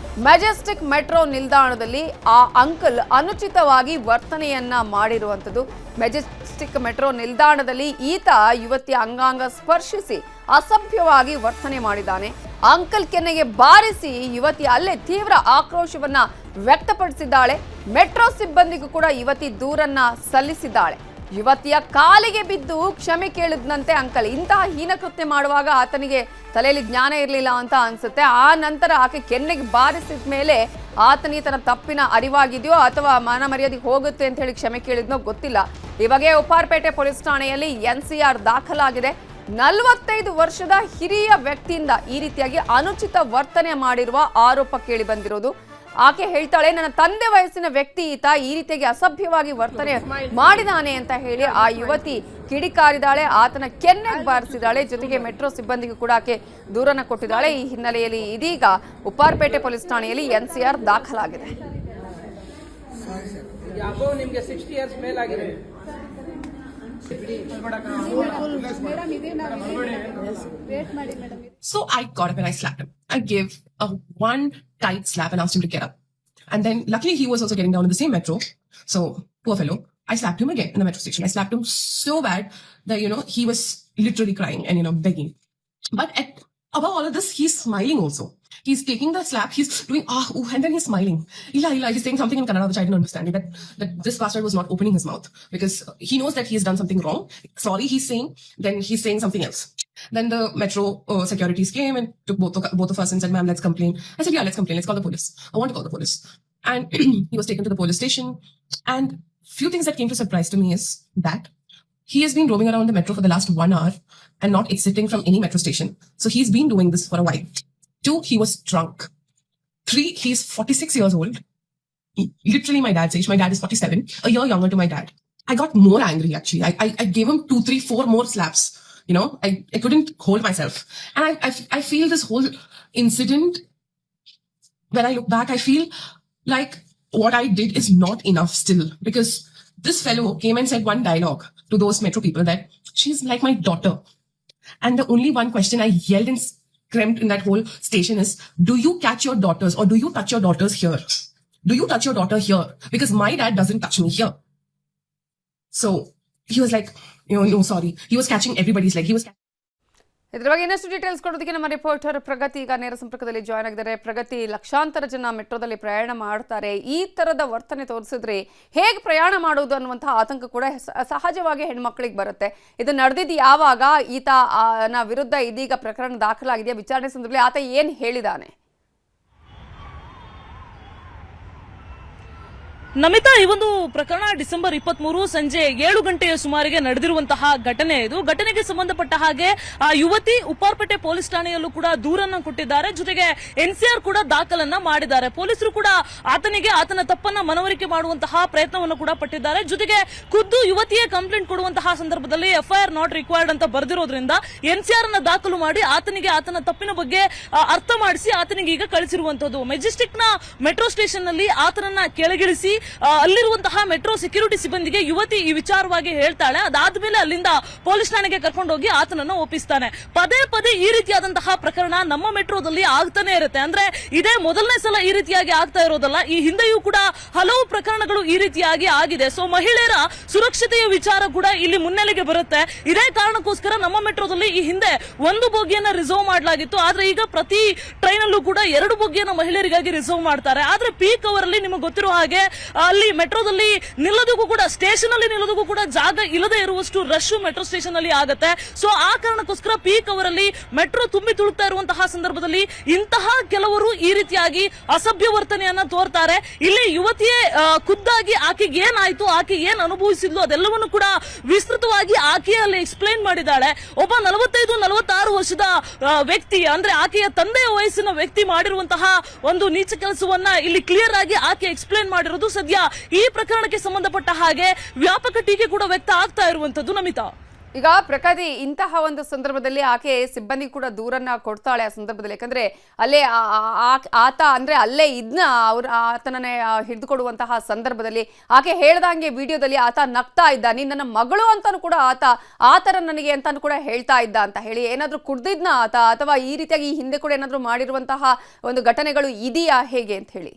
ಮೆಜೆಸ್ಟಿಕ್ ಮೆಟ್ರೋ ನಿಲ್ದಾಣದಲ್ಲಿ ಆ ಅಂಕಲ್ ಅನುಚಿತವಾಗಿ ವರ್ತನೆಯನ್ನ ಮಾಡಿರುವಂಥದ್ದು. ಮೆಜೆಸ್ಟಿಕ್ ಮೆಟ್ರೋ ನಿಲ್ದಾಣದಲ್ಲಿ ಈತ ಯುವತಿಯ ಅಂಗಾಂಗ ಸ್ಪರ್ಶಿಸಿ ಅಸಭ್ಯವಾಗಿ ವರ್ತನೆ ಮಾಡಿದ್ದಾನೆ. ಅಂಕಲ್ ಕೆನ್ನೆಗೆ ಬಾರಿಸಿ ಯುವತಿ ಅಲ್ಲೇ ತೀವ್ರ ಆಕ್ರೋಶವನ್ನ ವ್ಯಕ್ತಪಡಿಸಿದ್ದಾಳೆ. ಮೆಟ್ರೋ ಸಿಬ್ಬಂದಿಗೂ ಕೂಡ ಯುವತಿ ದೂರನ್ನ ಸಲ್ಲಿಸಿದ್ದಾಳೆ. ಯುವತಿಯ ಕಾಲಿಗೆ ಬಿದ್ದು ಕ್ಷಮೆ ಕೇಳಿದ್ನಂತೆ ಅಂಕಲ್. ಇಂತಹ ಹೀನಕೃತ್ಯ ಮಾಡುವಾಗ ಆತನಿಗೆ ತಲೆಯಲ್ಲಿ ಜ್ಞಾನ ಇರಲಿಲ್ಲ ಅಂತ ಅನ್ಸುತ್ತೆ. ಆ ನಂತರ ಆಕೆ ಕೆನ್ನೆಗೆ ಬಾರಿಸಿದ ಮೇಲೆ ಆತನಿಗೆ ತನ್ನ ತಪ್ಪಿನ ಅರಿವಾಗಿದೆಯೋ ಅಥವಾ ಮಾನ ಮರ್ಯಾದೆ ಹೋಗುತ್ತೆ ಅಂತ ಹೇಳಿ ಕ್ಷಮೆ ಕೇಳಿದ್ನೋ ಗೊತ್ತಿಲ್ಲ. ಈ ಬಗ್ಗೆ ಉಪ್ಪಾರಪೇಟೆ ಪೊಲೀಸ್ ಠಾಣೆಯಲ್ಲಿ NCR ದಾಖಲಾಗಿದೆ. 45 ವರ್ಷದ ಹಿರಿಯ ವ್ಯಕ್ತಿಯಿಂದ ಈ ರೀತಿಯಾಗಿ ಅನುಚಿತ ವರ್ತನೆ ಮಾಡಿರುವ ಆರೋಪ ಕೇಳಿ ಬಂದಿರೋದು. ಆಕೆ ಹೇಳ್ತಾಳೆ, ನನ್ನ ತಂದೆ ವಯಸ್ಸಿನ ವ್ಯಕ್ತಿ ಈತ, ಈ ರೀತಿಯಾಗಿ ಅಸಭ್ಯವಾಗಿ ವರ್ತನೆ ಮಾಡಿದಾನೆ ಅಂತ ಹೇಳಿ ಆ ಯುವತಿ ಕಿಡಿಕಾರಿದಾಳೆ, ಆತನ ಕೆನ್ನೆಗೆ ಬಾರಿಸಿದಾಳೆ. ಜೊತೆಗೆ ಮೆಟ್ರೋ ಸಿಬ್ಬಂದಿಗೂ ಕೂಡ ಆಕೆ ದೂರನ್ನ ಕೊಟ್ಟಿದ್ದಾಳೆ. ಈ ಹಿನ್ನೆಲೆಯಲ್ಲಿ ಇದೀಗ ಉಪ್ಪಾರಪೇಟೆ ಪೊಲೀಸ್ ಠಾಣೆಯಲ್ಲಿ ಎನ್ಸಿಆರ್ ದಾಖಲಾಗಿದೆ. ನಿಮಗೆ 60 years ಮೇಲಾಗಿದೆ. So I got up and I slapped him. I gave a one tight slap and asked him to get up. And then luckily he was also getting down in the same metro. So poor fellow, I slapped him again in the metro station. I slapped him so bad that, he was literally crying and, begging. But above all of this, he's smiling also. He's taking the slap, he's doing, ooh, and then he's smiling. Illa, he's saying something in Kannada which I didn't understand. That this bastard was not opening his mouth because he knows that he has done something wrong. Sorry, he's saying, then he's saying something else. Then the metro securities came and took both of us and said, ma'am, let's complain. I said, yeah, let's complain. Let's call the police. I want to call the police. And he was taken to the police station. And few things that came to surprise to me is that he has been roaming around the metro for the last 1 hour and not exiting from any metro station. So he's been doing this for a while. 2, he was drunk. 3, he's 46 years old. Literally my dad's age. My dad is 47, a year younger to my dad. I got more angry actually. I gave him 2, 3, 4 more slaps. I couldn't hold myself. And I feel this whole incident, when I look back, I feel like what I did is not enough still. Because this fellow came and said one dialogue to those metro people that she's like my daughter. And the only one question I yelled and screamed in that whole station is, do you catch your daughters or do you touch your daughters here? Do you touch your daughter here? Because my dad doesn't touch me here. So he was like, no, sorry. He was catching everybody's leg. He was ಇದರ ಬಗ್ಗೆ ಇನ್ನಷ್ಟು ಡೀಟೇಲ್ಸ್ ಕೊಡೋದಕ್ಕೆ ನಮ್ಮ ರಿಪೋರ್ಟರ್ ಪ್ರಗತಿ ಈಗ ನೇರ ಸಂಪರ್ಕದಲ್ಲಿ ಜಾಯ್ನ್ ಆಗಿದ್ದಾರೆ. ಪ್ರಗತಿ, ಲಕ್ಷಾಂತರ ಜನ ಮೆಟ್ರೋದಲ್ಲಿ ಪ್ರಯಾಣ ಮಾಡ್ತಾರೆ. ಈ ತರದ ವರ್ತನೆ ತೋರಿಸಿದ್ರೆ ಹೇಗೆ ಪ್ರಯಾಣ ಮಾಡೋದು ಅನ್ನುವಂತಹ ಆತಂಕ ಕೂಡ ಸಹಜವಾಗಿ ಹೆಣ್ಮಕ್ಳಿಗೆ ಬರುತ್ತೆ. ಇದು ನಡೆದಿದ್ದು ಯಾವಾಗ? ಈತನ ವಿರುದ್ಧ ಇದೀಗ ಪ್ರಕರಣ ದಾಖಲಾಗಿದೆಯಾ? ವಿಚಾರಣೆ ಸಂದರ್ಭದಲ್ಲಿ ಆತ ಏನು ಹೇಳಿದಾನೆ? ನಮಿತಾ, ಈ ಒಂದು ಪ್ರಕರಣ ಡಿಸೆಂಬರ್ 23 ಸಂಜೆ 7 ಗಂಟೆಯ ಸುಮಾರಿಗೆ ನಡೆದಿರುವಂತಹ ಘಟನೆ ಇದು. ಘಟನೆಗೆ ಸಂಬಂಧಪಟ್ಟ ಹಾಗೆ ಆ ಯುವತಿ ಉಪ್ಪಾರಪೇಟೆ ಪೊಲೀಸ್ ಠಾಣೆಯಲ್ಲೂ ಕೂಡ ದೂರನ್ನ ಕೊಟ್ಟಿದ್ದಾರೆ. ಜೊತೆಗೆ ಎನ್ಸಿಆರ್ ಕೂಡ ದಾಖಲನ್ನ ಮಾಡಿದ್ದಾರೆ. ಪೊಲೀಸರು ಕೂಡ ಆತನ ತಪ್ಪನ್ನ ಮನವರಿಕೆ ಮಾಡುವಂತಹ ಪ್ರಯತ್ನವನ್ನು ಕೂಡ ಪಟ್ಟಿದ್ದಾರೆ. ಜೊತೆಗೆ ಖುದ್ದು ಯುವತಿಯೇ ಕಂಪ್ಲೇಂಟ್ ಕೊಡುವಂತಹ ಸಂದರ್ಭದಲ್ಲಿ ಎಫ್ಐಆರ್ ನಾಟ್ ರಿಕ್ವೈರ್ಡ್ ಅಂತ ಬರೆದಿರೋದ್ರಿಂದ ಎನ್ಸಿಆರ್ ಅನ್ನ ದಾಖಲು ಮಾಡಿ ಆತನ ತಪ್ಪಿನ ಬಗ್ಗೆ ಅರ್ಥ ಮಾಡಿಸಿ ಆತನಿಗೆ ಈಗ ಕಳಿಸಿರುವಂತದ್ದು. ಮೆಜೆಸ್ಟಿಕ್ ನ ಮೆಟ್ರೋ ಸ್ಟೇಷನ್ ನಲ್ಲಿ ಆತನನ್ನ ಕೆಳಗಿಳಿಸಿ ಅಲ್ಲಿರುವಂತಹ ಮೆಟ್ರೋ ಸೆಕ್ಯೂರಿಟಿ ಸಿಬ್ಬಂದಿಗೆ ಯುವತಿ ಈ ವಿಚಾರವಾಗಿ ಹೇಳ್ತಾಳೆ. ಅದಾದ್ಮೇಲೆ ಅಲ್ಲಿಂದ ಪೊಲೀಸ್ ಠಾಣೆಗೆ ಕರ್ಕೊಂಡೋಗಿ ಆತನನ್ನು ಒಪ್ಪಿಸ್ತಾನೆ. ಪದೇ ಪದೇ ಈ ರೀತಿಯಾದಂತಹ ಪ್ರಕರಣ ನಮ್ಮ ಮೆಟ್ರೋದಲ್ಲಿ ಆಗ್ತಾನೆ ಇರುತ್ತೆ. ಅಂದ್ರೆ ಇದೇ ಮೊದಲನೇ ಸಲ ಈ ರೀತಿಯಾಗಿ ಆಗ್ತಾ ಇರೋದಲ್ಲ. ಈ ಹಿಂದೆಯೂ ಕೂಡ ಹಲವು ಪ್ರಕರಣಗಳು ಈ ರೀತಿಯಾಗಿ ಆಗಿದೆ. ಸೊ ಮಹಿಳೆಯರ ಸುರಕ್ಷತೆಯ ವಿಚಾರ ಕೂಡ ಇಲ್ಲಿ ಮುನ್ನೆಲೆಗೆ ಬರುತ್ತೆ. ಇದೇ ಕಾರಣಕ್ಕೋಸ್ಕರ ನಮ್ಮ ಮೆಟ್ರೋದಲ್ಲಿ ಈ ಹಿಂದೆ 1 ಬೋಗಿಯನ್ನ ರಿಸರ್ವ್ ಮಾಡಲಾಗಿತ್ತು. ಆದ್ರೆ ಈಗ ಪ್ರತಿ ಟ್ರೈನ್ ಅಲ್ಲೂ ಕೂಡ 2 ಬೋಗಿಯನ್ನ ಮಹಿಳೆಯರಿಗಾಗಿ ರಿಸರ್ವ್ ಮಾಡ್ತಾರೆ. ಆದ್ರೆ ಪೀಕ್ ಅವರ್ ಅಲ್ಲಿ ನಿಮಗೆ ಗೊತ್ತಿರೋ ಹಾಗೆ ಅಲ್ಲಿ ಮೆಟ್ರೋದಲ್ಲಿ ನಿಲ್ಲೋದಕ್ಕೂ ಕೂಡ ಸ್ಟೇಷನ್ ಅಲ್ಲಿ ನಿಲ್ಲೋದಕ್ಕೂ ಕೂಡ ಜಾಗ ಇಲ್ಲದೆ ಇರುವಷ್ಟು ರಶ್ ಮೆಟ್ರೋ ಸ್ಟೇಷನ್ ಅಲ್ಲಿ ಆಗುತ್ತೆ. ಸೊ ಆ ಕಾರಣಕ್ಕೋಸ್ಕರ ಪೀಕ್ ಅವರಲ್ಲಿ ಮೆಟ್ರೋ ತುಂಬಿ ತುಳುಕ್ತಾ ಇರುವಂತಹ ಸಂದರ್ಭದಲ್ಲಿ ಇಂತಹ ಕೆಲವರು ಈ ರೀತಿಯಾಗಿ ಅಸಭ್ಯ ವರ್ತನೆಯನ್ನ ತೋರ್ತಾರೆ. ಇಲ್ಲಿ ಯುವತಿಯೇ ಖುದ್ದಾಗಿ ಆಕೆಗೆ ಏನಾಯ್ತು, ಆಕೆ ಏನ್ ಅನುಭವಿಸಿದ್ಲು ಅದೆಲ್ಲವನ್ನು ಕೂಡ ವಿಸ್ತೃತವಾಗಿ ಆಕೆಯೇ ಅಲ್ಲಿ ಎಕ್ಸ್ಪ್ಲೈನ್ ಮಾಡಿದ್ದಾಳೆ. ಒಬ್ಬ 45-46 ವರ್ಷದ ವ್ಯಕ್ತಿ, ಅಂದ್ರೆ ಆಕೆಯ ತಂದೆಯ ವಯಸ್ಸಿನ ವ್ಯಕ್ತಿ ಮಾಡಿರುವಂತಹ ಒಂದು ನೀಚ ಕೆಲಸವನ್ನ ಇಲ್ಲಿ ಕ್ಲಿಯರ್ ಆಗಿ ಆಕೆ ಎಕ್ಸ್ಪ್ಲೈನ್ ಮಾಡಿರೋದು ಸದ್ಯ ಈ ಪ್ರಕರಣಕ್ಕೆ ಸಂಬಂಧಪಟ್ಟ ಹಾಗೆ ವ್ಯಾಪಕ ಟೀಕೆ ಕೂಡ ವ್ಯಕ್ತ ಆಗ್ತಾ ಇರುವಂತದ್ದು. ನಮಿತಾ, ಈಗ ಪ್ರಗತಿ, ಇಂತಹ ಒಂದು ಸಂದರ್ಭದಲ್ಲಿ ಆಕೆ ಸಿಬ್ಬಂದಿ ಕೂಡ ದೂರನ್ನ ಕೊಡ್ತಾಳೆ ಆ ಸಂದರ್ಭದಲ್ಲಿ. ಯಾಕಂದ್ರೆ ಅಲ್ಲೇ ಆತ ಅಂದ್ರೆ ಅಲ್ಲೇ ಇದ್ನ ಆತನನ್ನೇ ಹಿಡಿದುಕೊಡುವಂತಹ ಸಂದರ್ಭದಲ್ಲಿ ಆಕೆ ಹೇಳ್ದಂಗೆ ವಿಡಿಯೋದಲ್ಲಿ ಆತ ನಗ್ತಾ ಇದ್ದ. ನೀನ್ ನನ್ನ ಮಗಳು ಅಂತಾನು ಕೂಡ ಆತರ ನನಗೆ ಅಂತಾನು ಕೂಡ ಹೇಳ್ತಾ ಇದ್ದ ಅಂತ ಹೇಳಿ. ಏನಾದ್ರೂ ಕುಡ್ದಿದ್ನ ಆತ, ಅಥವಾ ಈ ರೀತಿಯಾಗಿ ಈ ಹಿಂದೆ ಕೂಡ ಏನಾದ್ರೂ ಮಾಡಿರುವಂತಹ ಒಂದು ಘಟನೆಗಳು ಇದೆಯಾ ಹೇಗೆ ಅಂತ ಹೇಳಿ?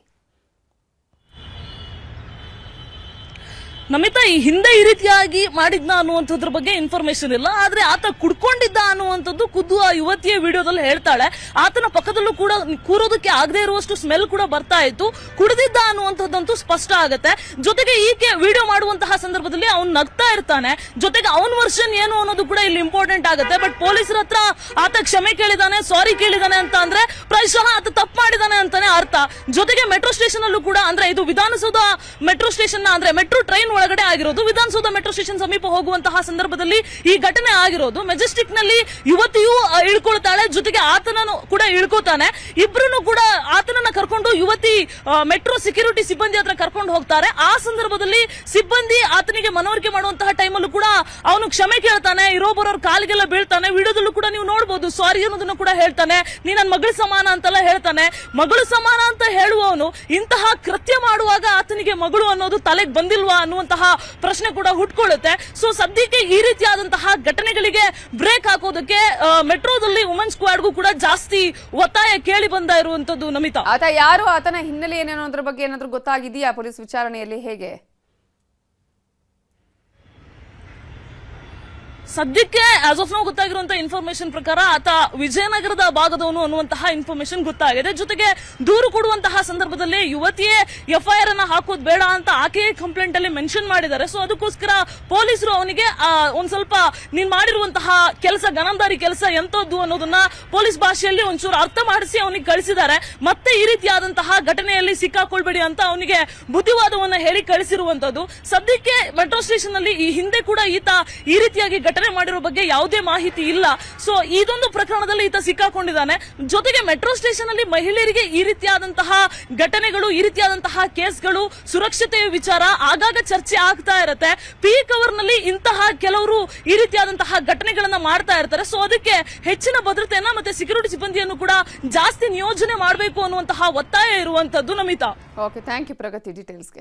ನಮಿತಾ, ಈ ಹಿಂದೆ ಈ ರೀತಿಯಾಗಿ ಮಾಡಿದ್ನ ಅನ್ನುವಂಥದ್ರ ಬಗ್ಗೆ ಇನ್ಫಾರ್ಮೇಶನ್ ಇಲ್ಲ. ಆದ್ರೆ ಆತ ಕುಡ್ಕೊಂಡಿದ್ದ ಅನ್ನುವಂಥದ್ದು ಖುದ್ದು ಆ ಯುವತಿಯ ವಿಡಿಯೋದಲ್ಲಿ ಹೇಳ್ತಾಳೆ. ಆತನ ಪಕ್ಕದಲ್ಲೂ ಕೂಡ ಕೂರೋದಕ್ಕೆ ಆಗದೆ ಇರುವಷ್ಟು ಸ್ಮೆಲ್ ಕೂಡ ಬರ್ತಾ ಇತ್ತು. ಕುಡಿದಿದ್ದ ಅನ್ನುವಂಥದ್ದಂತೂ ಸ್ಪಷ್ಟ ಆಗುತ್ತೆ. ಜೊತೆಗೆ ಈಕೆ ವಿಡಿಯೋ ಮಾಡುವಂತಹ ಸಂದರ್ಭದಲ್ಲಿ ಅವ್ನು ನಗ್ತಾ ಇರ್ತಾನೆ. ಜೊತೆಗೆ ಅವನ ವರ್ಷನ್ ಏನು ಅನ್ನೋದು ಕೂಡ ಇಲ್ಲಿ ಇಂಪಾರ್ಟೆಂಟ್ ಆಗುತ್ತೆ. ಬಟ್ ಪೊಲೀಸರ ಹತ್ರ ಆತ ಕ್ಷಮೆ ಕೇಳಿದಾನೆ, ಸಾರಿ ಕೇಳಿದಾನೆ ಅಂತ ಅಂದ್ರೆ ಪ್ರಾಯಶಃ ಆತ ತಪ್ಪು ಮಾಡಿದಾನೆ ಅಂತಾನೆ ಅರ್ಥ. ಜೊತೆಗೆ ಮೆಟ್ರೋ ಸ್ಟೇಷನ್ ಅಲ್ಲೂ ಕೂಡ, ಅಂದ್ರೆ ಇದು ವಿಧಾನಸೌಧ ಮೆಟ್ರೋ ಸ್ಟೇಷನ್ ಅಂದ್ರೆ ಮೆಟ್ರೋ ಟ್ರೈನ್ ಒಳಗಡೆ ಆಗಿರೋದು. ವಿಧಾನಸೌಧ ಮೆಟ್ರೋ ಸ್ಟೇಷನ್ ಸಮೀಪ ಹೋಗುವಂತಹ ಸಂದರ್ಭದಲ್ಲಿ ಈ ಘಟನೆ ಆಗಿರೋದು. ಮೆಜೆಸ್ಟಿಕ್ ನಲ್ಲಿ ಯುವತಿಯು ಇಳ್ಕೊಳ್ತಾಳೆ, ಜೊತೆಗೆ ಆತನನ್ನು ಕೂಡ ಇಳ್ಕೋತಾನೆ. ಇಬ್ರು ಕೂಡ ಆತನನ್ನ ಕರ್ಕೊಂಡು ಯುವತಿ ಮೆಟ್ರೋ ಸೆಕ್ಯೂರಿಟಿ ಸಿಬ್ಬಂದಿ ಹತ್ರ ಕರ್ಕೊಂಡು ಹೋಗ್ತಾರೆ. ಆ ಸಂದರ್ಭದಲ್ಲಿ ಸಿಬ್ಬಂದಿ ಆತನಿಗೆ ಮನವರಿಕೆ ಮಾಡುವಂತಹ ಟೈಮಲ್ಲೂ ಕೂಡ ಅವನು ಕ್ಷಮೆ ಕೇಳ್ತಾನೆ, ಇರೋಬರೋರ್ ಕಾಲಿಗೆಲ್ಲ ಬೀಳ್ತಾನೆ. ವಿಡಿಯೋದಲ್ಲೂ ಕೂಡ ನೀವು ನೋಡಬಹುದು, ಸಾರಿ ಅನ್ನೋದನ್ನು ಕೂಡ ಹೇಳ್ತಾನೆ. ನೀ ನನ್ನ ಮಗಳ ಸಮಾನ ಅಂತೆಲ್ಲ ಹೇಳ್ತಾನೆ. ಮಗಳು ಸಮಾನ ಅಂತ ಹೇಳುವವನು ಇಂತಹ ಕೃತ್ಯ ಮಾಡುವಾಗ ಆತನಿಗೆ ಮಗಳು ಅನ್ನೋದು ತಲೆಗೆ ಬಂದಿಲ್ವಾ ಅನ್ನುವಂತಹ ಪ್ರಶ್ನೆ ಕೂಡ ಹುಟ್ಕೊಳ್ಳುತ್ತೆ. ಸೊ ಸದ್ಯಕ್ಕೆ ಈ ರೀತಿಯಾದಂತಹ ಘಟನೆಗಳಿಗೆ ಬ್ರೇಕ್ ಹಾಕೋದಕ್ಕೆ ಮೆಟ್ರೋದಲ್ಲಿ ವುಮೆನ್ ಸ್ಕ್ವಾಡ್ಗೂ ಕೂಡ ಜಾಸ್ತಿ ಒತ್ತಾಯ ಕೇಳಿ ಬಂದ ಇರುವಂತದ್ದು. ನಮಿತಾ, ಆತ ಯಾರು, ಆತನ ಹಿನ್ನೆಲೆ ಏನೇನೋ ಅದ್ರ ಬಗ್ಗೆ ಏನಾದ್ರೂ ಗೊತ್ತಾಗಿದೆಯಾ ಪೊಲೀಸ್ ವಿಚಾರಣೆಯಲ್ಲಿ? ಹೇಗೆ ಸದ್ಯಕ್ಕೆ ಆಸ್ ಆಫ್ ನೌ ಗೊತ್ತಾಗಿರುವಂತಹ ಇನ್ಫಾರ್ಮೇಶನ್ ಪ್ರಕಾರ ಆತ ವಿಜಯನಗರದ ಭಾಗದವನು ಅನ್ನುವಂತಹ ಇನ್ಫಾರ್ಮೇಶನ್ ಗೊತ್ತಾಗಿದೆ. ಜೊತೆಗೆ ದೂರು ಕೊಡುವಂತಹ ಸಂದರ್ಭದಲ್ಲಿ ಯುವತಿಯೇ ಎಫ್ಐಆರ್ ಅನ್ನ ಹಾಕೋದು ಬೇಡ ಅಂತ ಆಕೆಯೇ ಕಂಪ್ಲೇಂಟ್ ಅಲ್ಲಿ ಮೆನ್ಷನ್ ಮಾಡಿದ್ದಾರೆ. ಸೊ ಅದಕ್ಕೋಸ್ಕರ ಪೊಲೀಸರು ಅವನಿಗೆ ಒಂದ್ ಸ್ವಲ್ಪ ನೀನ್ ಮಾಡಿರುವಂತಹ ಕೆಲಸ, ಗನಂದಾರಿ ಕೆಲಸ ಎಂತದ್ದು ಅನ್ನೋದನ್ನ ಪೊಲೀಸ್ ಭಾಷೆಯಲ್ಲಿ ಒಂಚೂರು ಅರ್ಥ ಮಾಡಿಸಿ ಅವನಿಗೆ ಕಳಿಸಿದ್ದಾರೆ. ಮತ್ತೆ ಈ ರೀತಿಯಾದಂತಹ ಘಟನೆಯಲ್ಲಿ ಸಿಕ್ಕಾಕೊಳ್ಬೇಡಿ ಅಂತ ಅವನಿಗೆ ಬುದ್ಧಿವಾದವನ್ನ ಹೇಳಿ ಕಳಿಸಿರುವಂತದ್ದು. ಸದ್ಯಕ್ಕೆ ಮೆಟ್ರೋ ಸ್ಟೇಷನ್ ಅಲ್ಲಿ ಈ ಹಿಂದೆ ಕೂಡ ಈತ ಈ ರೀತಿಯಾಗಿ ಘಟನೆ ಮಾಡಿರೋ ಬಗ್ಗೆ ಯಾವುದೇ ಮಾಹಿತಿ ಇಲ್ಲ. ಸೊ ಇದೊಂದು ಪ್ರಕರಣದಲ್ಲಿ ಈತ ಸಿಕ್ಕಾಕೊಂಡಿದ್ದಾನೆ. ಜೊತೆಗೆ ಮೆಟ್ರೋ ಸ್ಟೇಷನ್ ಅಲ್ಲಿ ಮಹಿಳೆಯರಿಗೆ ಈ ರೀತಿಯಾದಂತಹ ಘಟನೆಗಳು, ಈ ರೀತಿಯಾದಂತಹ ಕೇಸ್ಗಳು, ಸುರಕ್ಷತೆಯ ವಿಚಾರ ಆಗಾಗ ಚರ್ಚೆ ಆಗ್ತಾ ಇರುತ್ತೆ. ಪೀಕ್ ಅವರ್ ನಲ್ಲಿ ಇಂತಹ ಕೆಲವರು ಈ ರೀತಿಯಾದಂತಹ ಘಟನೆಗಳನ್ನ ಮಾಡ್ತಾ ಇರ್ತಾರೆ. ಸೊ ಅದಕ್ಕೆ ಹೆಚ್ಚಿನ ಭದ್ರತೆಯನ್ನ ಮತ್ತೆ ಸೆಕ್ಯೂರಿಟಿ ಸಿಬ್ಬಂದಿಯನ್ನು ಕೂಡ ಜಾಸ್ತಿ ನಿಯೋಜನೆ ಮಾಡಬೇಕು ಅನ್ನುವಂತಹ ಒತ್ತಾಯ ಇರುವಂತದ್ದು. Namitha, okay, thank you Pragathi ಡೀಟೇಲ್ಸ್ಗೆ.